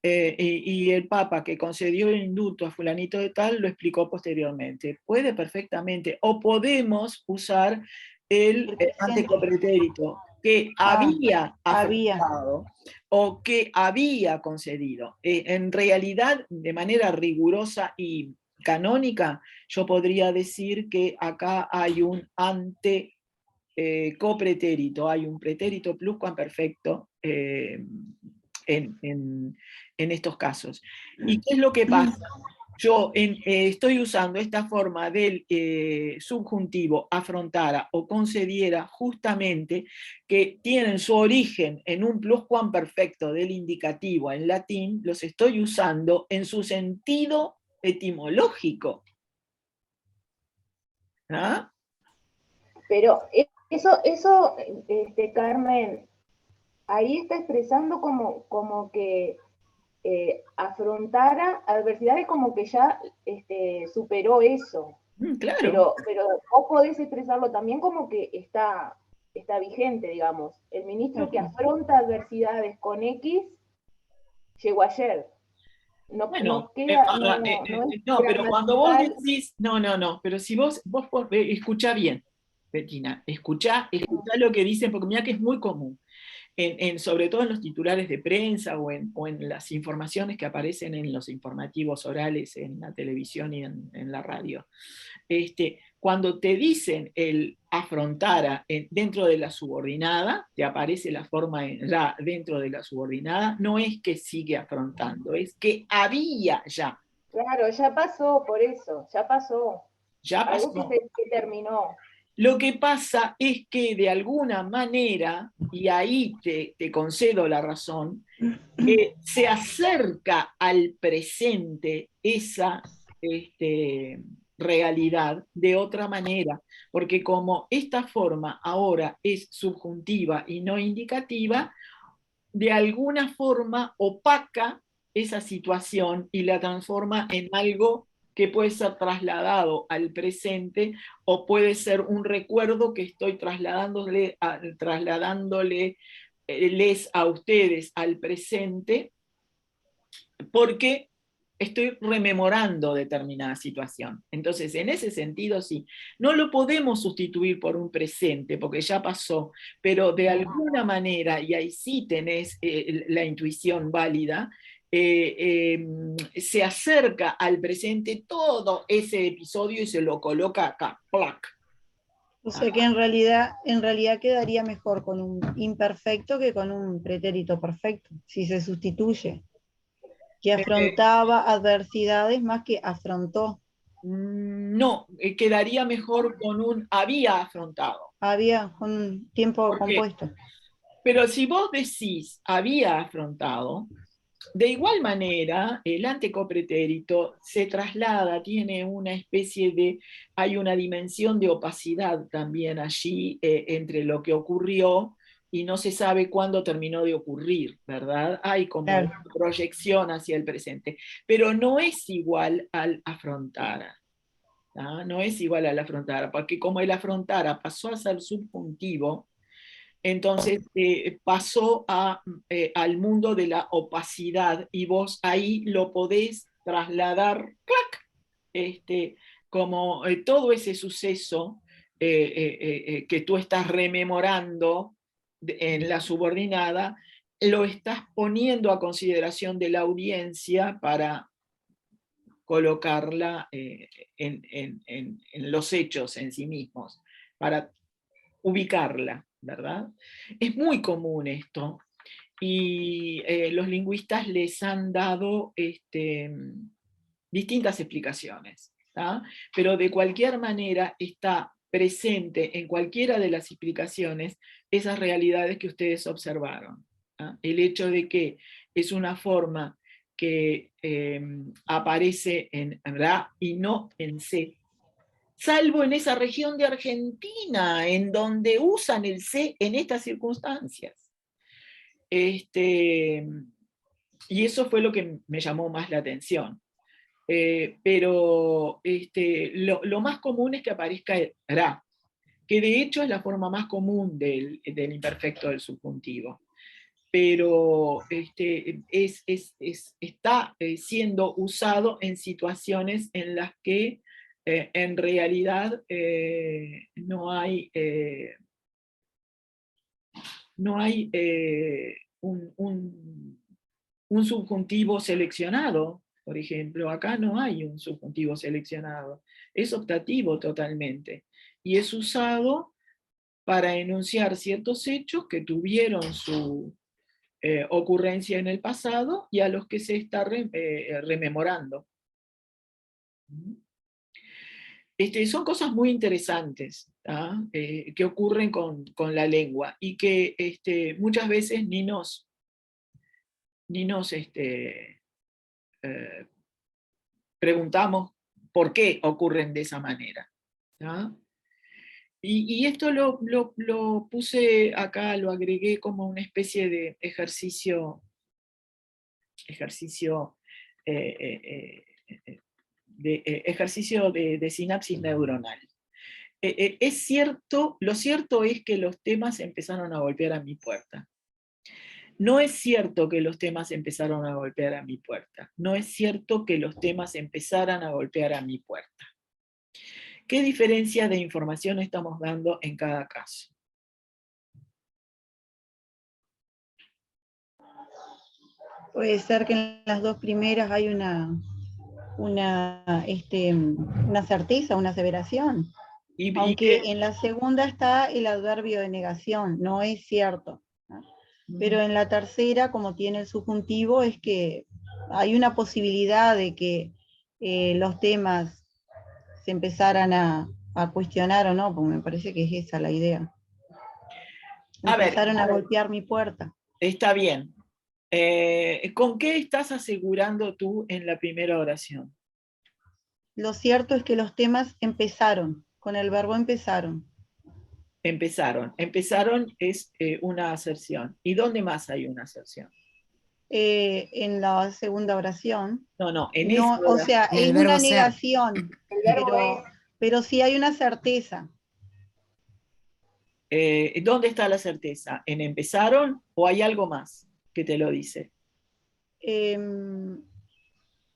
Y el Papa que concedió el indulto a fulanito de tal lo explicó posteriormente. Puede perfectamente, o podemos usar el El presente. antecopretérito que había afrontado o que había concedido. En realidad, de manera rigurosa y canónica, yo podría decir que acá hay un copretérito, hay un pretérito pluscuamperfecto en estos casos. ¿Y qué es lo que pasa? Yo estoy usando esta forma del subjuntivo afrontara o concediera justamente que tienen su origen en un pluscuamperfecto del indicativo en latín, los estoy usando en su sentido etimológico. ¿Ah? Pero eso Carmen, ahí está expresando como que afrontara adversidades, como que ya superó eso. Claro. Pero vos podés expresarlo también como que está vigente, digamos. El ministro que afronta adversidades con X llegó ayer. No, Bueno, no queda, no es no, pero cuando vos gramatical. decís, no, pero si vos escuchá bien, Bettina, escuchá lo que dicen, porque mira que es muy común, sobre todo en los titulares de prensa o en las informaciones que aparecen en los informativos orales, en la televisión y en la radio. Cuando te dicen el afrontara dentro de la subordinada, te aparece la forma ya dentro de la subordinada, no es que sigue afrontando, es que había ya. Claro, ya pasó, por eso, ya pasó. Ya pasó. Algo que terminó. Lo que pasa es que de alguna manera, y ahí te concedo la razón, se acerca al presente esa realidad de otra manera, porque como esta forma ahora es subjuntiva y no indicativa, de alguna forma opaca esa situación y la transforma en algo que puede ser trasladado al presente o puede ser un recuerdo que estoy trasladándoles a ustedes al presente porque estoy rememorando determinada situación. Entonces, en ese sentido, sí, no lo podemos sustituir por un presente, porque ya pasó, pero de alguna manera, y ahí sí tenés la intuición válida, se acerca al presente todo ese episodio y se lo coloca acá, ¡plac! O sea que en realidad quedaría mejor con un imperfecto que con un pretérito perfecto, si se sustituye. Que afrontaba adversidades más que afrontó. No, quedaría mejor con un había afrontado. Había un tiempo ¿Por qué? compuesto. Pero si vos decís había afrontado, de igual manera, el antecopretérito se traslada, tiene una especie de, hay una dimensión de opacidad también allí entre lo que ocurrió y no se sabe cuándo terminó de ocurrir, ¿verdad? Hay como Claro. una proyección hacia el presente, pero no es igual al afrontar. ¿Ah? No es igual al afrontar, porque como el afrontar pasó a ser subjuntivo, entonces pasó al mundo de la opacidad y vos ahí lo podés trasladar, ¡clac! Como todo ese suceso que tú estás rememorando en la subordinada, lo estás poniendo a consideración de la audiencia para colocarla en los hechos en sí mismos, para ubicarla, ¿verdad? Es muy común esto, y los lingüistas les han dado distintas explicaciones, ¿tá? Pero de cualquier manera está presente en cualquiera de las explicaciones esas realidades que ustedes observaron, ¿tá? El hecho de que es una forma que aparece en Ra y no en C, salvo en esa región de Argentina, en donde usan el C en estas circunstancias. Y eso fue lo que me llamó más la atención. Pero lo más común es que aparezca el Ra, que de hecho es la forma más común del imperfecto del subjuntivo. Pero está siendo usado en situaciones en las que en realidad no hay un subjuntivo seleccionado, por ejemplo. Acá no hay un subjuntivo seleccionado, es optativo totalmente, y es usado para enunciar ciertos hechos que tuvieron su ocurrencia en el pasado y a los que se está rememorando. Son cosas muy interesantes, que ocurren con la lengua, y que muchas veces ni nos preguntamos por qué ocurren de esa manera, ¿no? Y esto lo puse acá, lo agregué como una especie de ejercicio de sinapsis neuronal. Es cierto, lo cierto es que los temas empezaron a golpear a mi puerta. No es cierto que los temas empezaron a golpear a mi puerta. No es cierto que los temas empezaran a golpear a mi puerta. ¿Qué diferencia de información estamos dando en cada caso? Puede ser que en las dos primeras hay una certeza, una aseveración. Aunque en la segunda está el adverbio de negación, no es cierto, ¿no? Pero en la tercera, como tiene el subjuntivo, es que hay una posibilidad de que los temas se empezaran a cuestionar o no, porque me parece que es esa la idea. Empezaron a golpear mi puerta. Está bien. ¿Con qué estás asegurando tú en la primera oración? Lo cierto es que los temas empezaron, con el verbo empezaron. Empezaron. Empezaron es una aserción. ¿Y dónde más hay una aserción? En la segunda oración. No, en esa oración. O sea, es una negación, pero sí hay una certeza. ¿Dónde está la certeza? ¿En empezaron o hay algo más que te lo dice? En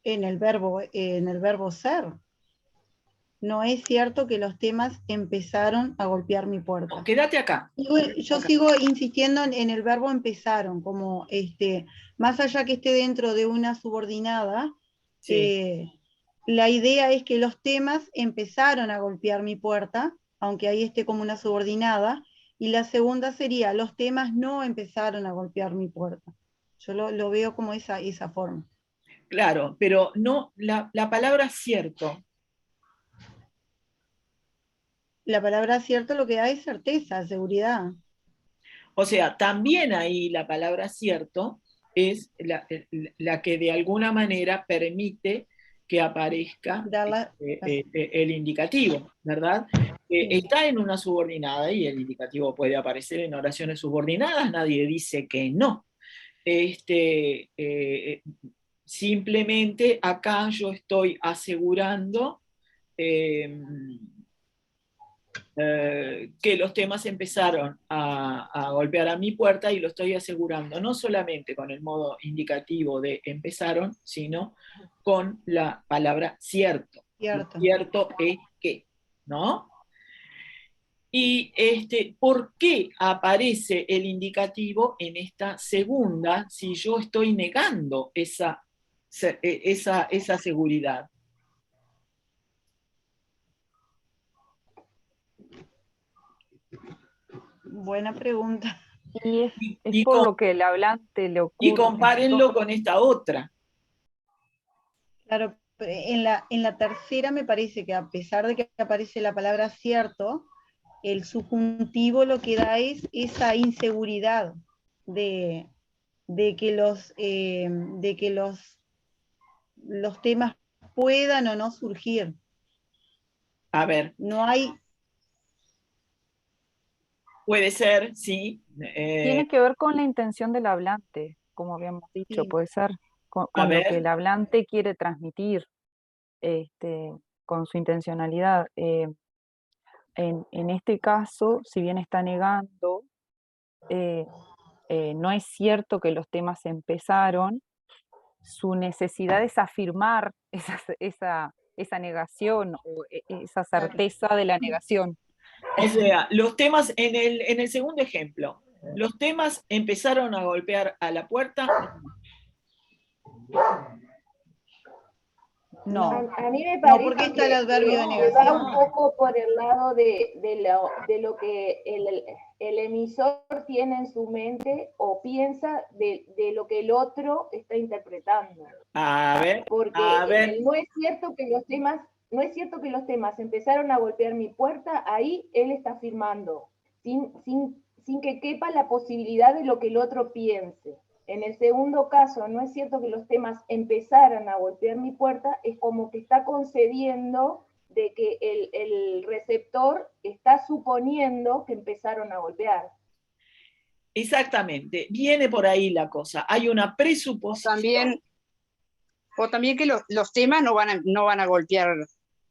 el verbo ser. No es cierto que los temas empezaron a golpear mi puerta. No, quédate acá. Yo sigo insistiendo en el verbo empezaron, como más allá que esté dentro de una subordinada, sí. La idea es que los temas empezaron a golpear mi puerta, aunque ahí esté como una subordinada, y la segunda sería, los temas no empezaron a golpear mi puerta. Yo lo veo como esa forma. Claro, pero no, la palabra cierto. La palabra cierto lo que da es certeza, seguridad. O sea, también ahí la palabra cierto es la que de alguna manera permite que aparezca el indicativo, ¿verdad? Está en una subordinada y el indicativo puede aparecer en oraciones subordinadas, nadie dice que no. Simplemente acá yo estoy asegurando que los temas empezaron a golpear a mi puerta, y lo estoy asegurando no solamente con el modo indicativo de empezaron, sino con la palabra cierto. Cierto. Cierto es que, ¿no? Y ¿por qué aparece el indicativo en esta segunda si yo estoy negando esa seguridad? Buena pregunta. Y es Y, por lo que el hablante le y ocurre. compárenlo con esta otra. Claro, en la tercera me parece que a pesar de que aparece la palabra cierto, el subjuntivo lo que da es esa inseguridad de que los temas puedan o no surgir. A ver, No hay... puede ser, sí. Tiene que ver con la intención del hablante, como habíamos dicho, Sí. puede ser con A lo que ver. el hablante quiere transmitir, con su intencionalidad. En este caso, si bien está negando, no es cierto que los temas empezaron, su necesidad es afirmar esa negación o esa certeza de la negación. O sea, los temas, en el segundo ejemplo, los temas empezaron a golpear a la puerta. No, A mí me No, parece porque está el que adverbio de va negación. un poco por el lado de lo que el emisor tiene en su mente o piensa de lo que el otro está interpretando. A ver, Porque a ver. no es cierto que los temas empezaron a golpear mi puerta, ahí él está afirmando, sin que quepa la posibilidad de lo que el otro piense. En el segundo caso, no es cierto que los temas empezaran a golpear mi puerta, es como que está concediendo de que el receptor está suponiendo que empezaron a golpear. Exactamente, viene por ahí la cosa. Hay una presuposición. O también que los temas no van a golpear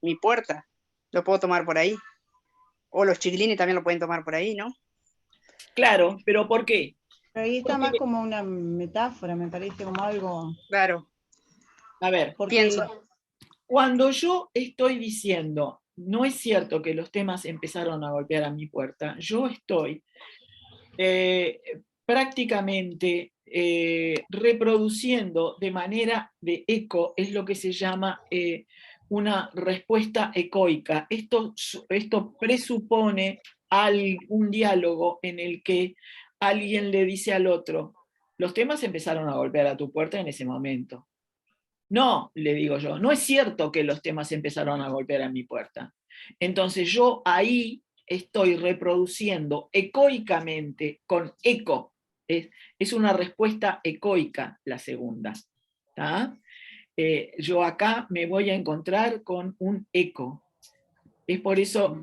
mi puerta. Lo puedo tomar por ahí. O los chiquilines también lo pueden tomar por ahí, ¿no? Claro, pero ¿por qué? Pero ahí está Porque, más como una metáfora, me parece, como algo... Claro. a ver, Porque Pienso. cuando yo estoy diciendo, no es cierto que los temas empezaron a golpear a mi puerta, yo estoy prácticamente reproduciendo de manera de eco, es lo que se llama una respuesta ecoica. Esto presupone un diálogo en el que alguien le dice al otro, los temas empezaron a golpear a tu puerta en ese momento. No, le digo yo, no es cierto que los temas empezaron a golpear a mi puerta. Entonces yo ahí estoy reproduciendo ecoicamente, con eco, es una respuesta ecoica la segunda. Yo acá me voy a encontrar con un eco. Es por eso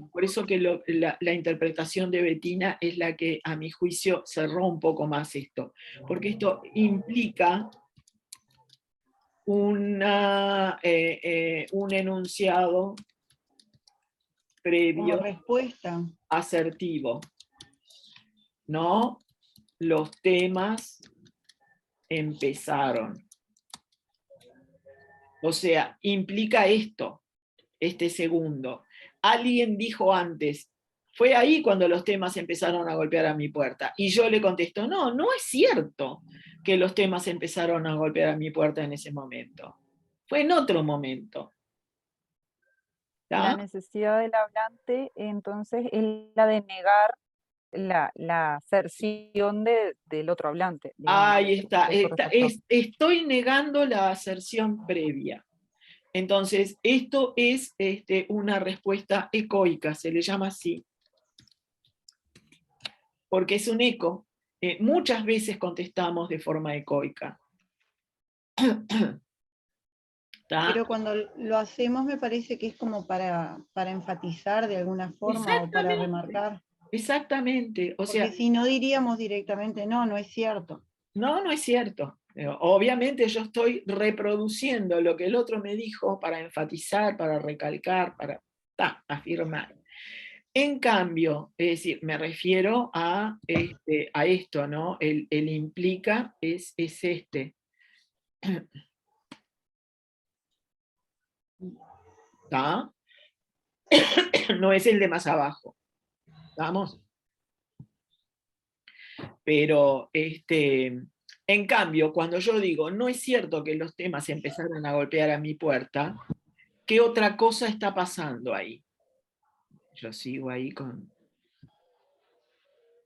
que la interpretación de Bettina es la que a mi juicio cerró un poco más esto, porque esto implica un enunciado previo como respuesta. asertivo, ¿no? Los temas empezaron. O sea, implica esto, este segundo. Alguien dijo antes, fue ahí cuando los temas empezaron a golpear a mi puerta. Y yo le contesto, no, no es cierto que los temas empezaron a golpear a mi puerta en ese momento. Fue en otro momento. la necesidad del hablante entonces es la de negar la aserción del otro hablante. Digamos, Ahí está. receptor. Estoy negando la aserción previa. Entonces, esto es una respuesta ecoica, se le llama así, porque es un eco. Muchas veces contestamos de forma ecoica. Pero cuando lo hacemos me parece que es como para enfatizar de alguna forma o para remarcar. Exactamente. O sea, porque si no diríamos directamente, no, no es cierto. No, no es cierto. Obviamente yo estoy reproduciendo lo que el otro me dijo para enfatizar, para recalcar, para afirmar. En cambio, es decir, me refiero a esto, ¿no? El implica es este. ¿Está? No es el de más abajo. ¿Estamos? Pero, en cambio, cuando yo digo, no es cierto que los temas empezaron a golpear a mi puerta, ¿qué otra cosa está pasando ahí? Yo sigo ahí con...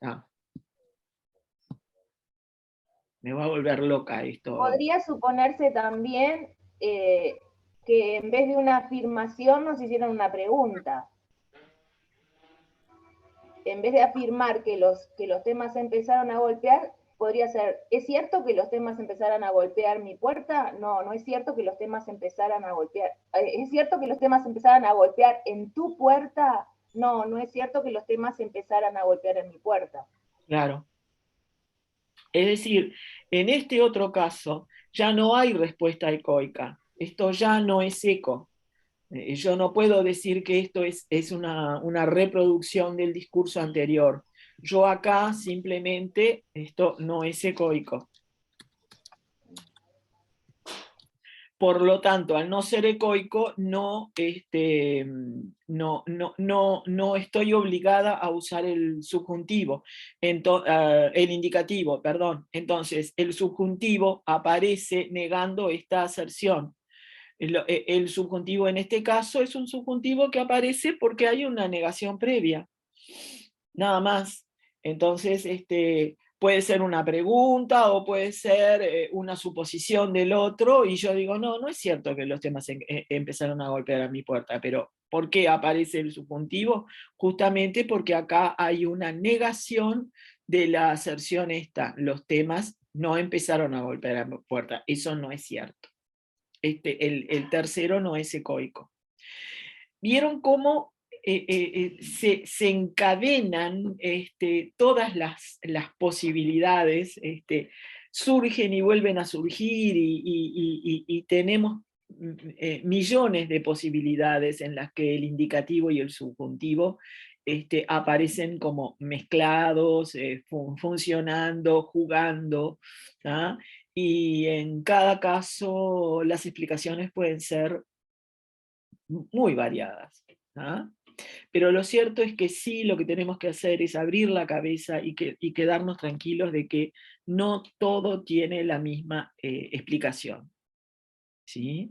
Ah. Me va a volver loca esto. Podría suponerse también que en vez de una afirmación nos hicieron una pregunta. En vez de afirmar que los temas empezaron a golpear, podría ser, ¿es cierto que los temas empezaran a golpear mi puerta? No, no es cierto que los temas empezaran a golpear. ¿Es cierto que los temas empezaran a golpear en tu puerta? No, no es cierto que los temas empezaran a golpear en mi puerta. Claro. Es decir, en este otro caso ya no hay respuesta ecoica. Esto ya no es eco. Yo no puedo decir que esto es una reproducción del discurso anterior. Yo acá simplemente, esto no es ecoico. Por lo tanto, al no ser ecoico, no estoy obligada a usar el subjuntivo, el indicativo, perdón. Entonces, el subjuntivo aparece negando esta aserción. El subjuntivo en este caso es un subjuntivo que aparece porque hay una negación previa, nada más. Entonces, puede ser una pregunta o puede ser una suposición del otro, y yo digo, no, no es cierto que los temas empezaron a golpear a mi puerta, pero ¿por qué aparece el subjuntivo? Justamente porque acá hay una negación de la aserción esta, los temas no empezaron a golpear a mi puerta, eso no es cierto. El tercero no es ecoico. ¿Vieron cómo se encadenan todas las posibilidades, surgen y vuelven a surgir, y tenemos millones de posibilidades en las que el indicativo y el subjuntivo aparecen como mezclados, funcionando, jugando, ¿ah? Y en cada caso las explicaciones pueden ser muy variadas, ¿ah? Pero lo cierto es que sí, lo que tenemos que hacer es abrir la cabeza y quedarnos tranquilos de que no todo tiene la misma explicación. ¿Sí?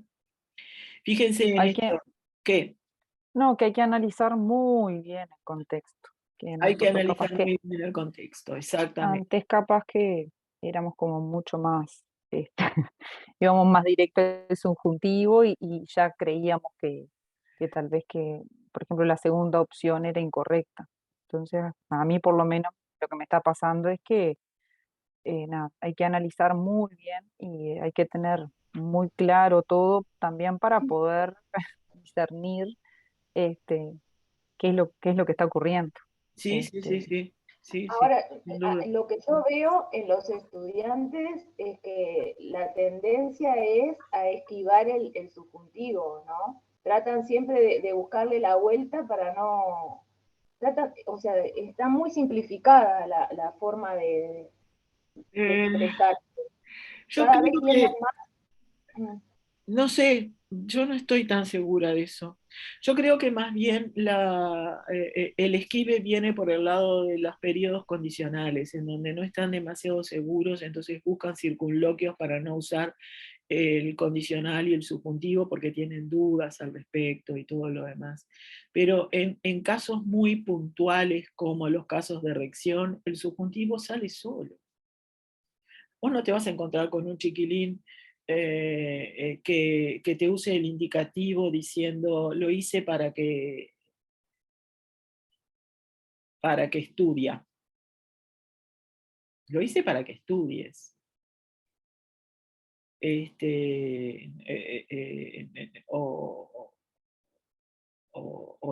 Fíjense en Hay esto. que, ¿Qué? no, que hay que analizar muy bien el contexto. Que Hay que nosotros capaz analizar que muy bien el contexto, exactamente. antes capaz que éramos como mucho más, íbamos más directo al subjuntivo y ya creíamos que tal vez que, por ejemplo, la segunda opción era incorrecta. Entonces, a mí por lo menos lo que me está pasando es que nada, hay que analizar muy bien y hay que tener muy claro todo también para poder discernir este, qué es lo que está ocurriendo. Sí, sí, sí, sí. Sí, sí, Ahora, sin duda. lo que yo veo en los estudiantes es que la tendencia es a esquivar el subjuntivo, ¿no? Tratan siempre de buscarle la vuelta para no... o sea, está muy simplificada la forma de expresar. Yo Cada vez creo tienden que, más... no sé, yo no estoy tan segura de eso. Yo creo que más bien el esquive viene por el lado de los periodos condicionales, en donde no están demasiado seguros, entonces buscan circunloquios para no usar el condicional y el subjuntivo porque tienen dudas al respecto y todo lo demás. Pero en casos muy puntuales, como los casos de rección, el subjuntivo sale solo. Vos no te vas a encontrar con un chiquilín que te use el indicativo diciendo lo hice para que estudia. Lo hice para que estudies. O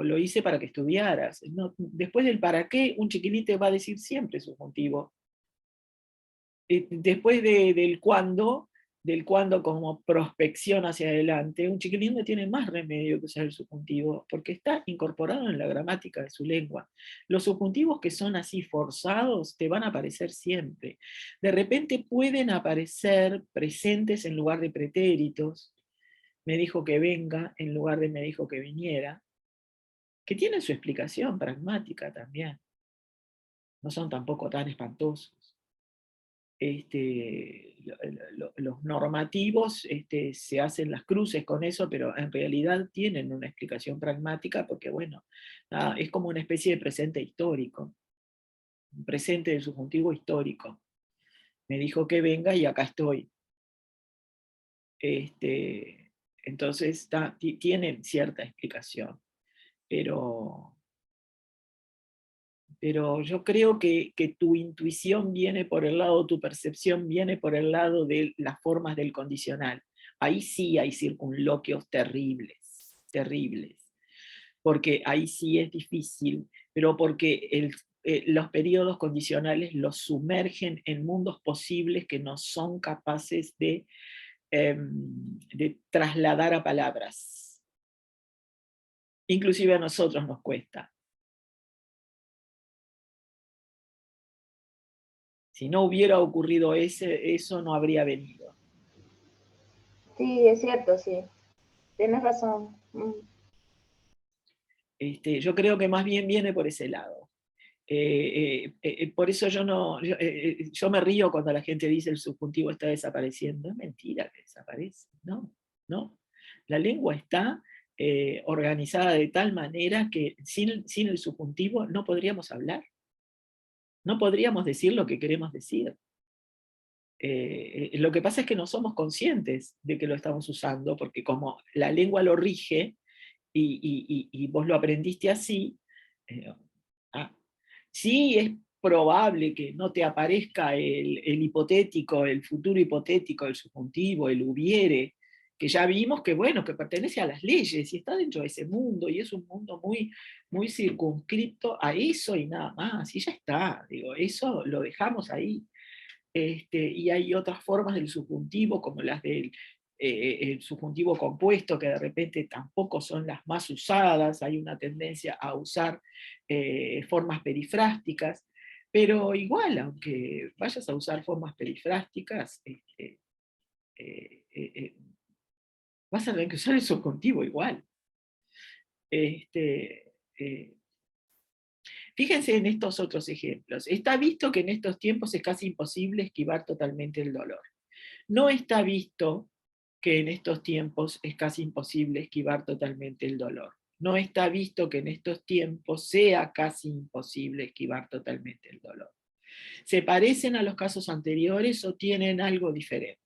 lo hice para que estudiaras. No, después del para qué, un chiquilín te va a decir siempre su motivo. Después del cuándo, del cuándo como prospección hacia adelante, un chiquilín no tiene más remedio que usar el subjuntivo, porque está incorporado en la gramática de su lengua. Los subjuntivos que son así forzados te van a aparecer siempre. De repente pueden aparecer presentes en lugar de pretéritos, me dijo que venga en lugar de me dijo que viniera, que tienen su explicación pragmática también. No son tampoco tan espantosos. Los normativos se hacen las cruces con eso, pero en realidad tienen una explicación pragmática porque, bueno, nada, es como una especie de presente histórico, un presente del subjuntivo histórico. Me dijo que venga y acá estoy. Entonces tienen cierta explicación, pero yo creo que tu intuición viene por el lado, tu percepción viene por el lado de las formas del condicional. Ahí sí hay circunloquios terribles, terribles, porque ahí sí es difícil, pero porque los periodos condicionales los sumergen en mundos posibles que no son capaces de trasladar a palabras. Inclusive a nosotros nos cuesta. Si no hubiera ocurrido eso no habría venido. Sí, es cierto, sí. Tienes razón. Yo creo que más bien viene por ese lado. Por eso yo me río cuando la gente dice el subjuntivo está desapareciendo. Es mentira que desaparece. No, no. La lengua está organizada de tal manera que sin el subjuntivo no podríamos hablar. No podríamos decir lo que queremos decir. Lo que pasa es que no somos conscientes de que lo estamos usando, porque como la lengua lo rige y vos lo aprendiste así, sí es probable que no te aparezca el hipotético, el futuro hipotético, el subjuntivo, el hubiere, que ya vimos que, bueno, que pertenece a las leyes y está dentro de ese mundo, y es un mundo muy, muy circunscripto a eso y nada más, y ya está, digo, eso lo dejamos ahí. Y hay otras formas del subjuntivo, como las del el subjuntivo compuesto, que de repente tampoco son las más usadas, hay una tendencia a usar formas perifrásticas, pero igual, aunque vayas a usar formas perifrásticas, vas a tener que usar el subjuntivo igual. Fíjense en estos otros ejemplos. Está visto que en estos tiempos es casi imposible esquivar totalmente el dolor. No está visto que en estos tiempos es casi imposible esquivar totalmente el dolor. No está visto que en estos tiempos sea casi imposible esquivar totalmente el dolor. ¿Se parecen a los casos anteriores o tienen algo diferente?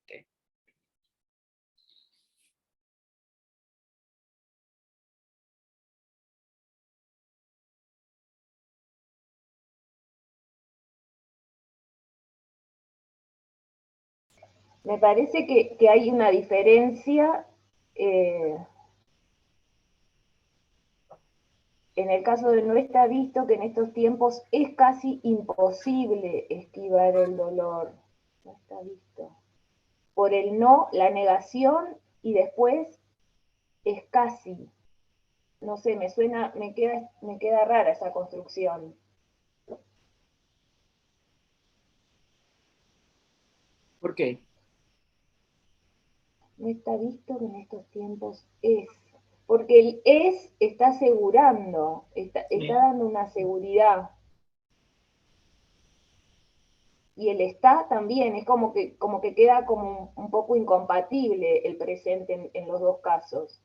Me parece que hay una diferencia en el caso de no está visto que en estos tiempos es casi imposible esquivar el dolor. No está visto. Por el no, la negación, y después es casi. No sé, me queda rara esa construcción. ¿Por qué? No está visto que en estos tiempos es. Porque el es está asegurando, está dando una seguridad. Y el está también, es como que queda como un poco incompatible el presente en los dos casos.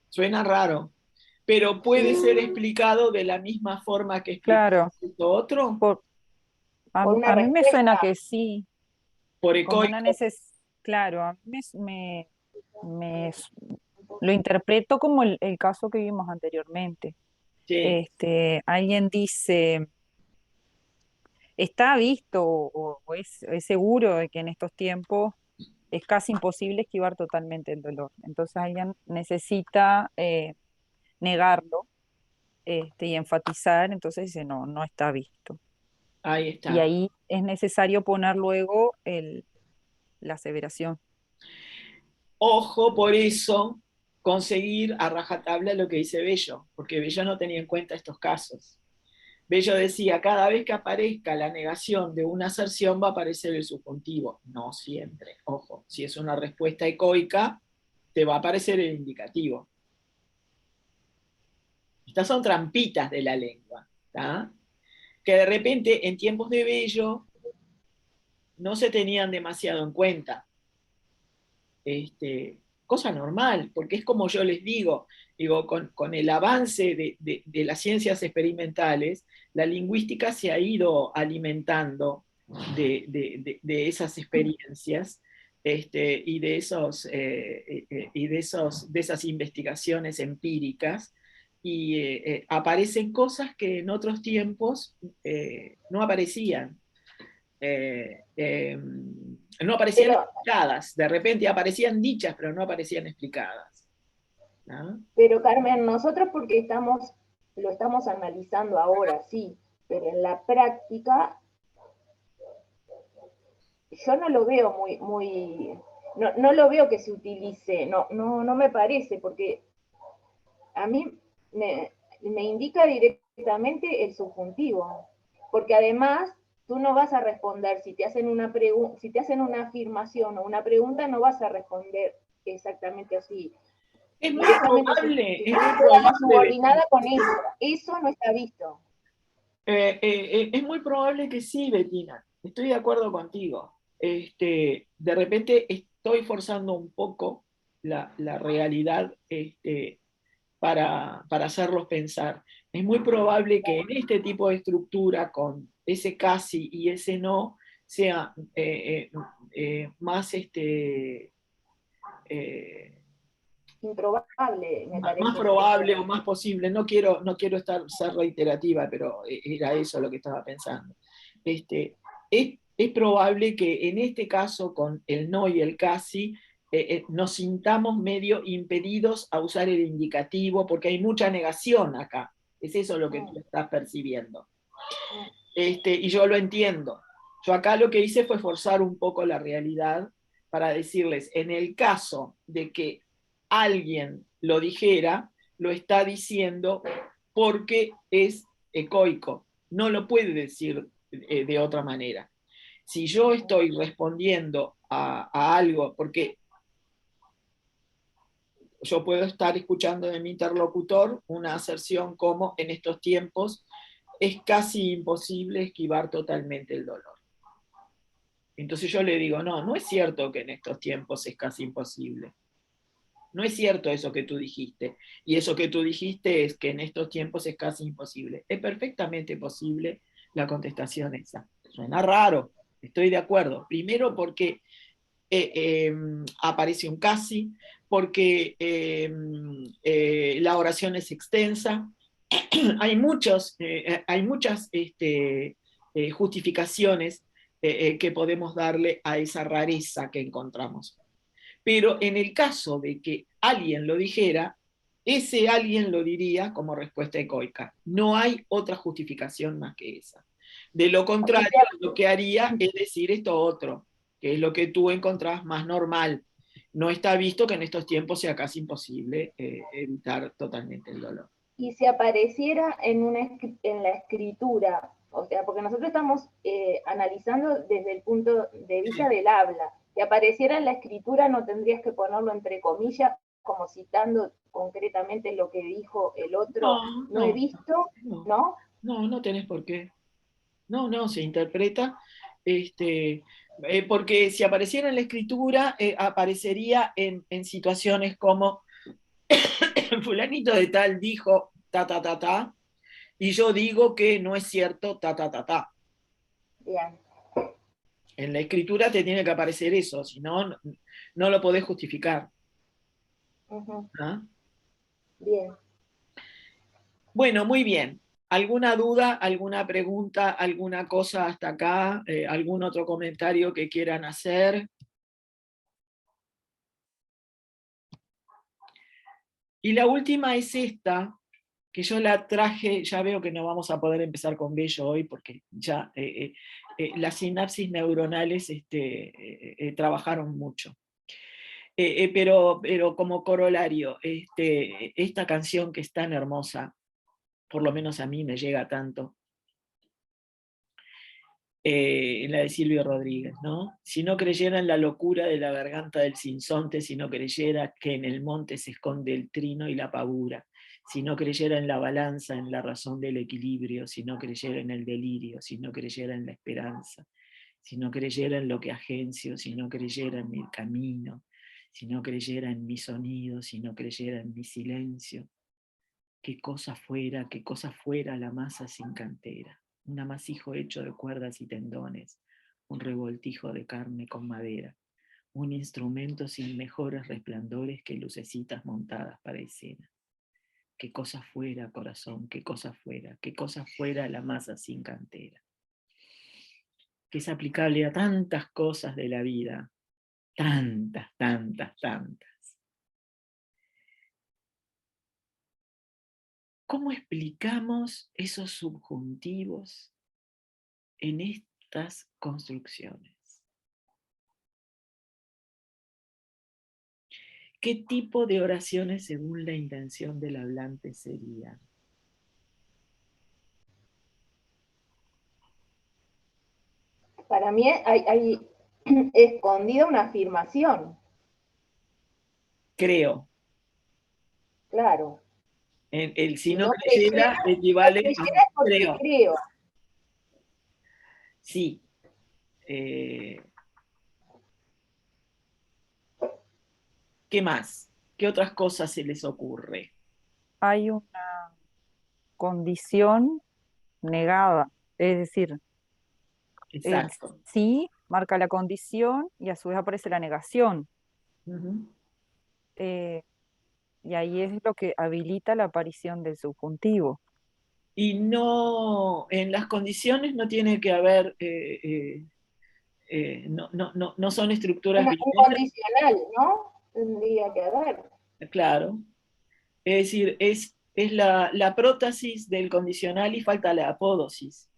Suena raro, pero puede ser explicado de la misma forma que explicó Claro, esto otro, Por una a mí me suena respuesta. que sí, por como una ecoico. claro, a mí me lo interpreto como el caso que vimos anteriormente. Sí. Alguien dice, está visto o es seguro de que en estos tiempos es casi imposible esquivar totalmente el dolor. Entonces alguien necesita negarlo y enfatizar, entonces dice, no, no está visto. Ahí Y está. ahí es necesario poner luego la aseveración. Ojo, por eso, conseguir a rajatabla lo que dice Bello, porque Bello no tenía en cuenta estos casos. Bello decía, cada vez que aparezca la negación de una aserción va a aparecer el subjuntivo. No siempre, ojo, si es una respuesta ecoica, te va a aparecer el indicativo. Estas son trampitas de la lengua, ¿tá? Que de repente en tiempos de Bello no se tenían demasiado en cuenta. Cosa normal, porque es como yo les digo, con el avance de las ciencias experimentales, la lingüística se ha ido alimentando de esas experiencias de esas investigaciones empíricas, y aparecen cosas que en otros tiempos no aparecían. No aparecían explicadas, de repente aparecían dichas, pero no aparecían explicadas, ¿no? Pero Carmen, nosotros porque lo estamos analizando ahora, sí, pero en la práctica yo no lo veo no lo veo que se utilice, no me parece, porque a mí me indica directamente el subjuntivo, porque además tú no vas a responder, si te hacen si te hacen una afirmación o una pregunta, no vas a responder exactamente así. Es muy Directamente probable, la subordinada con eso no está visto. es muy probable que sí, Betina, estoy de acuerdo contigo. De repente estoy forzando un poco la realidad para hacerlos pensar. Es muy probable que en este tipo de estructura, con ese casi y ese no, sea más Improbable, me parece. más probable o más posible. No quiero ser reiterativa, pero era eso lo que estaba pensando. Es probable que en este caso, con el no y el casi, nos sintamos medio impedidos a usar el indicativo, porque hay mucha negación acá. Es eso lo que tú estás percibiendo. Y yo lo entiendo. Yo acá lo que hice fue forzar un poco la realidad para decirles, en el caso de que alguien lo dijera, lo está diciendo porque es ecoico, no lo puede decir de otra manera. Si yo estoy respondiendo a algo, porque yo puedo estar escuchando de mi interlocutor una aserción como en estos tiempos es casi imposible esquivar totalmente el dolor. Entonces yo le digo, no es cierto que en estos tiempos es casi imposible. No es cierto eso que tú dijiste. Y eso que tú dijiste es que en estos tiempos es casi imposible. Es perfectamente posible la contestación esa. Suena raro, estoy de acuerdo. Primero porque aparece un casi, porque la oración es extensa. Hay muchas justificaciones que podemos darle a esa rareza que encontramos. Pero en el caso de que alguien lo dijera, ese alguien lo diría como respuesta ecoica. No hay otra justificación más que esa. De lo contrario, lo que haría es decir esto otro, que es lo que tú encontrás más normal. No está visto que en estos tiempos sea casi imposible evitar totalmente el dolor. Y si apareciera en la escritura, o sea, porque nosotros estamos analizando desde el punto de vista del habla, si apareciera en la escritura no tendrías que ponerlo entre comillas, como citando concretamente lo que dijo el otro, no he visto, ¿no? No tenés por qué. No, se interpreta, porque si apareciera en la escritura, aparecería en situaciones como fulanito de tal dijo ta, y yo digo que no es cierto ta. Bien. En la escritura te tiene que aparecer eso, si no, no lo podés justificar. ¿Ah? Bien. Bueno, muy bien. ¿Alguna duda, alguna pregunta, alguna cosa hasta acá? ¿Algún otro comentario que quieran hacer? Y la última es esta, que yo la traje, ya veo que no vamos a poder empezar con Bello hoy, porque ya las sinapsis neuronales trabajaron mucho. Pero como corolario, esta canción que es tan hermosa, por lo menos a mí me llega tanto, la de Silvio Rodríguez, ¿no? Si no creyera en la locura de la garganta del sinsonte, si no creyera que en el monte se esconde el trino y la pavura, si no creyera en la balanza, en la razón del equilibrio, si no creyera en el delirio, si no creyera en la esperanza, si no creyera en lo que agencio, si no creyera en mi camino, si no creyera en mi sonido, si no creyera en mi silencio, qué cosa fuera la masa sin cantera, un amasijo hecho de cuerdas y tendones, un revoltijo de carne con madera, un instrumento sin mejores resplandores que lucecitas montadas para escena. Qué cosa fuera, corazón, qué cosa fuera la masa sin cantera. Que es aplicable a tantas cosas de la vida, tantas, tantas, tantas. ¿Cómo explicamos esos subjuntivos en estas construcciones? ¿Qué tipo de oraciones según la intención del hablante serían? Para mí hay escondida una afirmación, Creo. claro. El si Si no no creyera equivale a creyera es porque creo. creo. Sí. ¿Qué más? ¿Qué otras cosas se les ocurre? Hay una condición negada, es decir, el Exacto. sí marca la condición y a su vez aparece la negación. Ujú. eh, y ahí es lo que habilita la aparición del subjuntivo. Y no, en las condiciones no tiene que haber, no son estructuras Un binarias, condicional, ¿no? Tendría que haber. claro. Es decir, es la prótesis del condicional y falta la apódosis.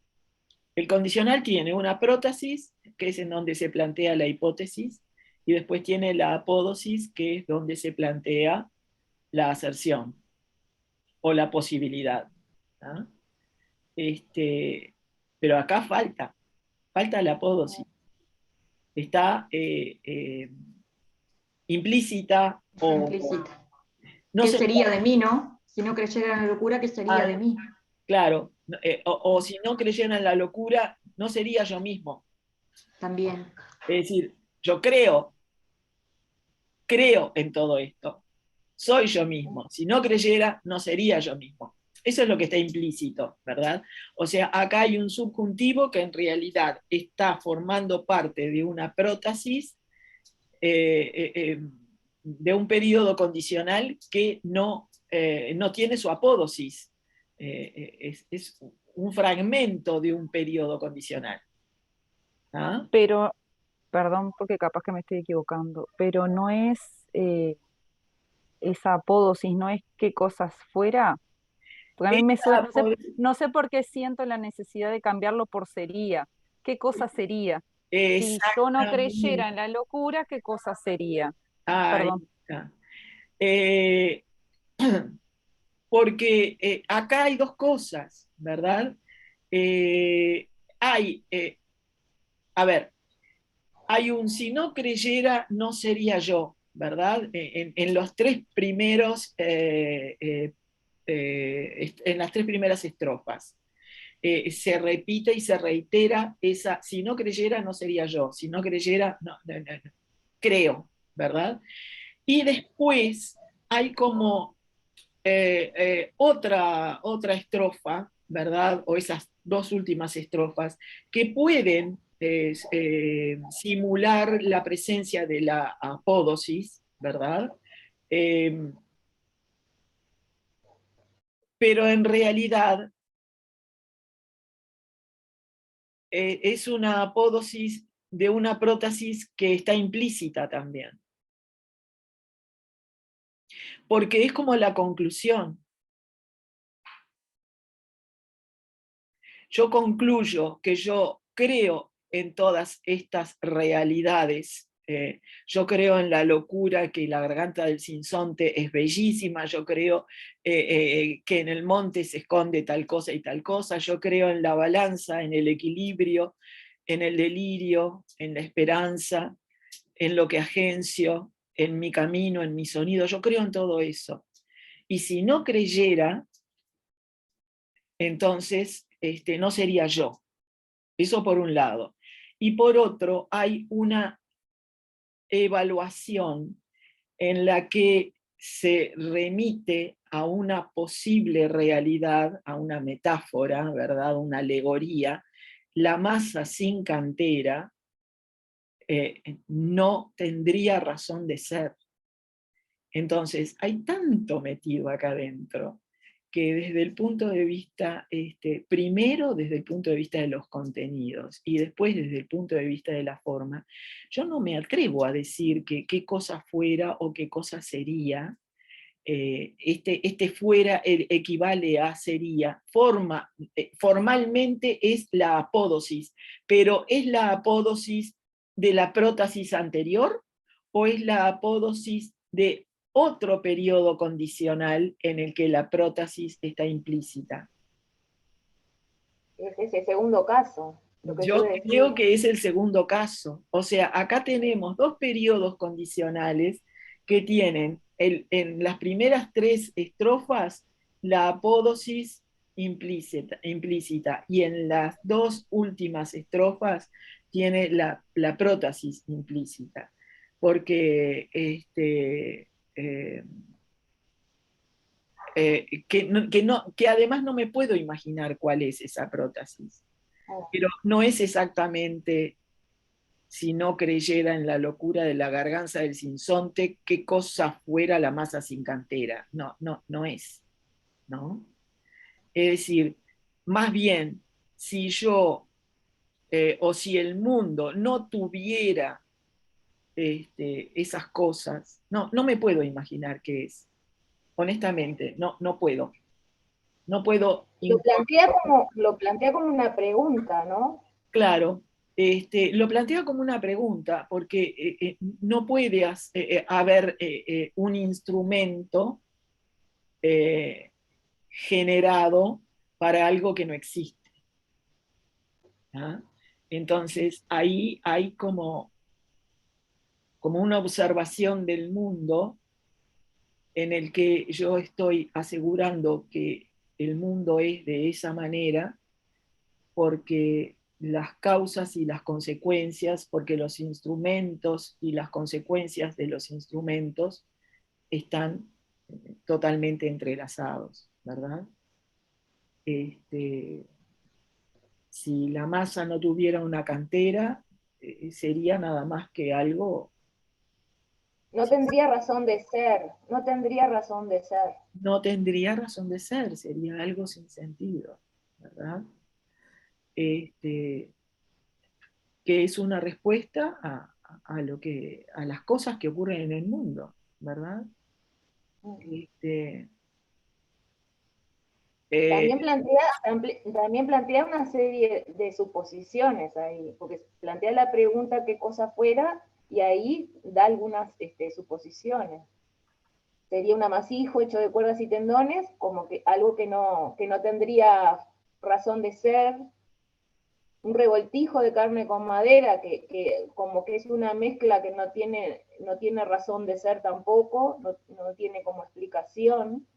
El condicional tiene una prótesis, que es en donde se plantea la hipótesis, y después tiene la apódosis, que es donde se plantea la aserción o la posibilidad. ¿Ah? Pero acá falta la apódosis. Está implícita o Implícita. no ¿Qué se sería de mí, no? Si no creyera en la locura, ¿qué sería de mí? claro, o si no creyera en la locura, no sería yo mismo. También. Es decir, yo creo en todo esto. Soy yo mismo. Si no creyera, no sería yo mismo. Eso es lo que está implícito, ¿verdad? O sea, acá hay un subjuntivo que en realidad está formando parte de una prótesis de un periodo condicional que no tiene su apódosis. Es un fragmento de un periodo condicional. ¿Ah? Pero, perdón porque capaz que me estoy equivocando, pero no es esa apódosis, no es qué cosas fuera, porque a mí me suena, no sé por qué siento la necesidad de cambiarlo por sería. ¿Qué cosa sería? Si yo no creyera en Exactamente. la locura, ¿qué cosa sería? Ahí Perdón. está. Eh, porque acá hay dos cosas, ¿verdad? Eh, hay, a ver, hay un si no creyera, no sería yo, ¿verdad? En los tres primeros, en las tres primeras estrofas. Se repite y se reitera esa, si no creyera, no sería yo, si no creyera, no, creo, ¿verdad? Y después hay como otra estrofa, ¿verdad? O esas dos últimas estrofas, que pueden simular la presencia de la apódosis, ¿verdad? Eh, pero en realidad es una apódosis de una prótesis que está implícita también. Porque es como la conclusión. yo concluyo que yo creo en todas estas realidades. Yo creo en la locura, que la garganta del sinsonte es bellísima, yo creo que en el monte se esconde tal cosa y tal cosa, yo creo en la balanza, en el equilibrio, en el delirio, en la esperanza, en lo que agencio, en mi camino, en mi sonido, yo creo en todo eso. Y si no creyera, entonces no sería yo. Eso por un lado. Y por otro, hay una evaluación en la que se remite a una posible realidad, a una metáfora, ¿verdad? Una alegoría. La masa sin cantera no tendría razón de ser. Entonces, hay tanto metido acá adentro que desde el punto de vista, primero desde el punto de vista de los contenidos y después desde el punto de vista de la forma, yo no me atrevo a decir que qué cosa fuera o qué cosa sería. Fuera equivale a sería. Formalmente es la apódosis, pero ¿es la apódosis de la prótesis anterior o es la apódosis de otro periodo condicional en el que la prótesis está implícita? Es ese segundo caso, lo que Yo decía. creo que es el segundo caso. O sea, acá tenemos dos periodos condicionales que tienen en las primeras tres estrofas la apódosis implícita y en las dos últimas estrofas tiene la prótesis implícita. Porque que además no me puedo imaginar cuál es esa prótesis. Pero no es exactamente, si no creyera en la locura de la garganta del sinsonte, qué cosa fuera la masa sin cantera. No, no, no es, ¿no? Es decir, más bien, si yo o si el mundo no tuviera esas cosas, no, no me puedo imaginar qué es. Honestamente, no, no puedo. No puedo. Lo plantea como una pregunta, ¿no? Claro, lo plantea como una pregunta, porque no puede haber un instrumento generado para algo que no existe. ¿Ah? Entonces, ahí hay como una observación del mundo en el que yo estoy asegurando que el mundo es de esa manera porque las causas y las consecuencias, porque los instrumentos y las consecuencias de los instrumentos están totalmente entrelazados, ¿verdad? Si la masa no tuviera una cantera, sería nada más que algo. No tendría razón de ser, no tendría razón de ser. No tendría razón de ser, sería algo sin sentido, ¿verdad? Que es una respuesta a las cosas que ocurren en el mundo, ¿verdad? Este, También plantea una serie de suposiciones ahí, porque plantea la pregunta qué cosa fuera y ahí da algunas suposiciones. Sería un amasijo hecho de cuerdas y tendones, como que algo que no tendría razón de ser, un revoltijo de carne con madera, que como que es una mezcla que no tiene razón de ser tampoco, no tiene como explicación.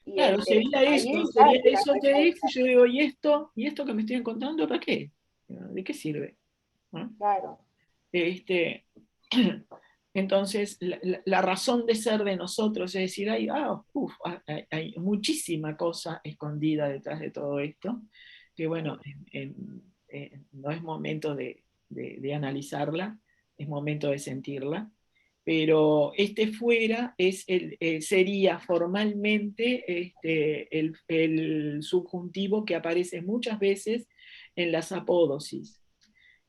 Y claro, sería ahí esto, está sería la eso que es, respuesta. yo digo, ¿y esto que me estoy encontrando para qué? ¿De qué sirve? ¿No? Claro. Este, entonces, la razón de ser de nosotros es decir, hay muchísima cosa escondida detrás de todo esto, que bueno, no es momento de analizarla, es momento de sentirla, pero fuera sería formalmente el subjuntivo que aparece muchas veces en las apódosis,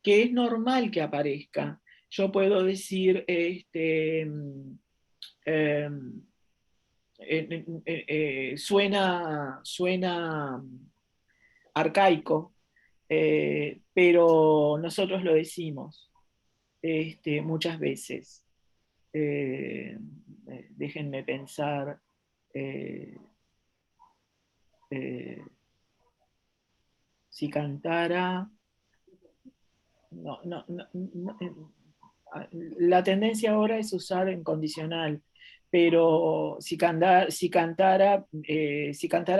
que es normal que aparezca. Yo puedo decir, eh, suena arcaico, pero nosotros lo decimos muchas veces. Déjenme pensar. Si cantara, la tendencia ahora es usar en condicional, pero si cantara